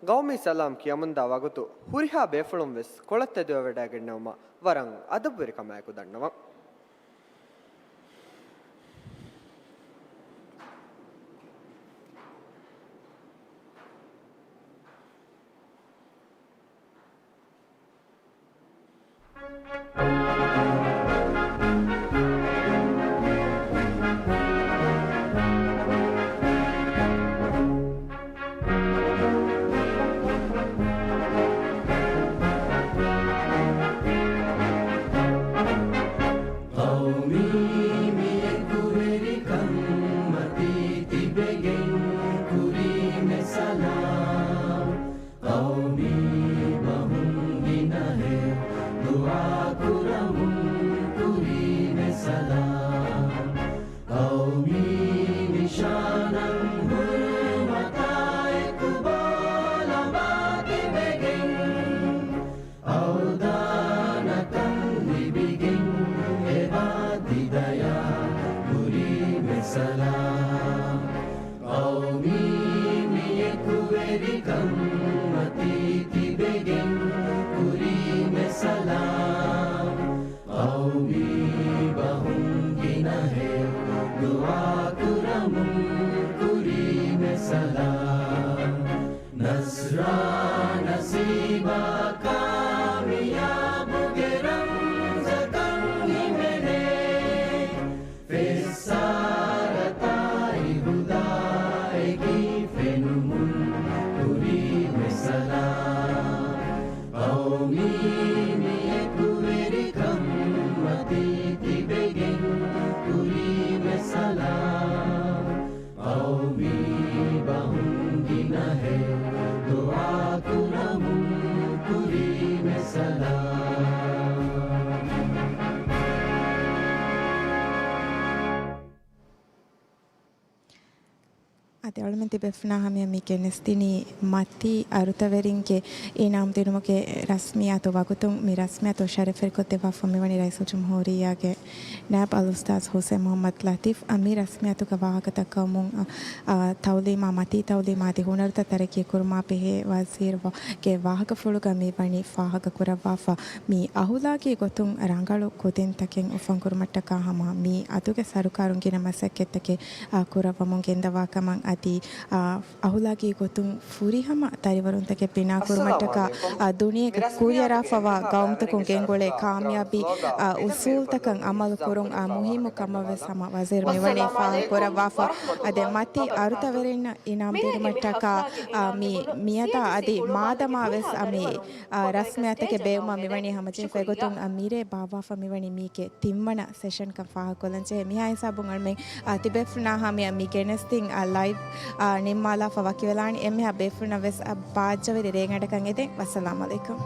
ಗೌಮಿ ಸಲಾಂ ಕಿಯಮುಂದ ವಗುತು ಹುರಿಹಾ ಬೇಫುಳುಂ ವೆಸ್ ಕೊಳತ್ತೆದುವ ವಡಾಗಣ್ಣವಮ ವರಂ ಅದಬ್ಬರಿ ಕಮಾಯಕು ದಣ್ಣವಂ අදවලම තිබෙෆනා හමිය මිකේ නෙස්තිනි මති අරුතවරින්ගේ ඉනාම් දිනුමගේ රස්මියාතු වගතුම් මි රස්මියාතු ශරෆර් දෙවා ෆොමිවනි රයිසු ජම්හූරියාගේ නැබ් අල් උස්තාස් Hussain Muhammad Latif අමි රස්මියාතු ගවාහකතක මුන් තවලීමා මති තවලීමා දිහුනර්ත තරකී කුර්මා පෙහෙ වසීරගේ ವಾಹಕ ಫುಳುಗ ಮಿ ಬಣಿ ಫಾಹಕ ಕುರವಾಫ ಮಿ ಅಹುಲಾಗಿ ಗೊತ್ತುಂ ರಂಗಳು ಕುದಿನ್ ತಕೆಂ ಉಫಂ ಕುರುಮಟ್ಟಕ ಹಮ ಮಿ ಅದುಗೆ ಸರುಕಾರುಂಗಿನ ಮಸಕ್ಕೆತ್ತಕೆ ಕುರವ ಮುಂಗೆಂದವಾ ಕಮಂ ಅದಿ ಅಹುಲಾಗಿ ಗೊತ್ತುಂ ಫುರಿಹಮ ತರಿವರುಂತಕೆ ಪಿನಾ ಕುರುಮಟ್ಟಕ ದುನಿಯಗೆ ಕೂಯರಾಫವ ಗೌಮ್ತಕುಂ ಗೆಂಗೊಳೆ ಕಾಮಯಾಬಿ ಉಸೂಲ್ ತಕಂ ಅಮಲ್ ಕುರುಂ ಮುಹಿಮು ಕಮವೆ ಸಮ ವಜೀರ್ ಮಿವಣಿ ಫಾಹ ಕುರವಾಫ ಅದೆ ಮತಿ ಅರುತವರಿನ ಇನಾಮ್ ದಿರುಮಟ್ಟಕ ಮಿ ಮಿಯದ ಅದಿ ಮಾದಮಾವೆಸ್ ಅಮಿ ರಸ್ಮಿಯತಕೆ ಬೇವುಮ ಮಿವಣಿ ಹಮಜೆ ಫೆಗೊತುಂ ಮೀರೆ ಬಾವಾಫ ಮಿವಣಿ ಮೀಕೆ ತಿಮ್ಮನ ಸೆಷನ್ ಕ ಫಾಹ ಕೊಲಂಚೆ ಮಿಹಾ ಹಿಸಾಬುಂ ಅಳ್ಮೆ ತಿಬೆಫ್ನಾ ಹಾಮಿ ಮಿ ಗೆನೆಸ್ತಿಂಗ್ ಲೈವ್ ನಿಮ್ಮಾಲ ಫವಕಿ ವೆಲಾಣಿ ಎಮ್ಮೆ ಬೇಫ್ನ ವೆಸ್ ಬಾಜ್ಜವೆರಿ ರೇಂಗಡಕಂ ಎದೆ ವಸ್ಸಲಾಮು ಅಲೈಕುಂ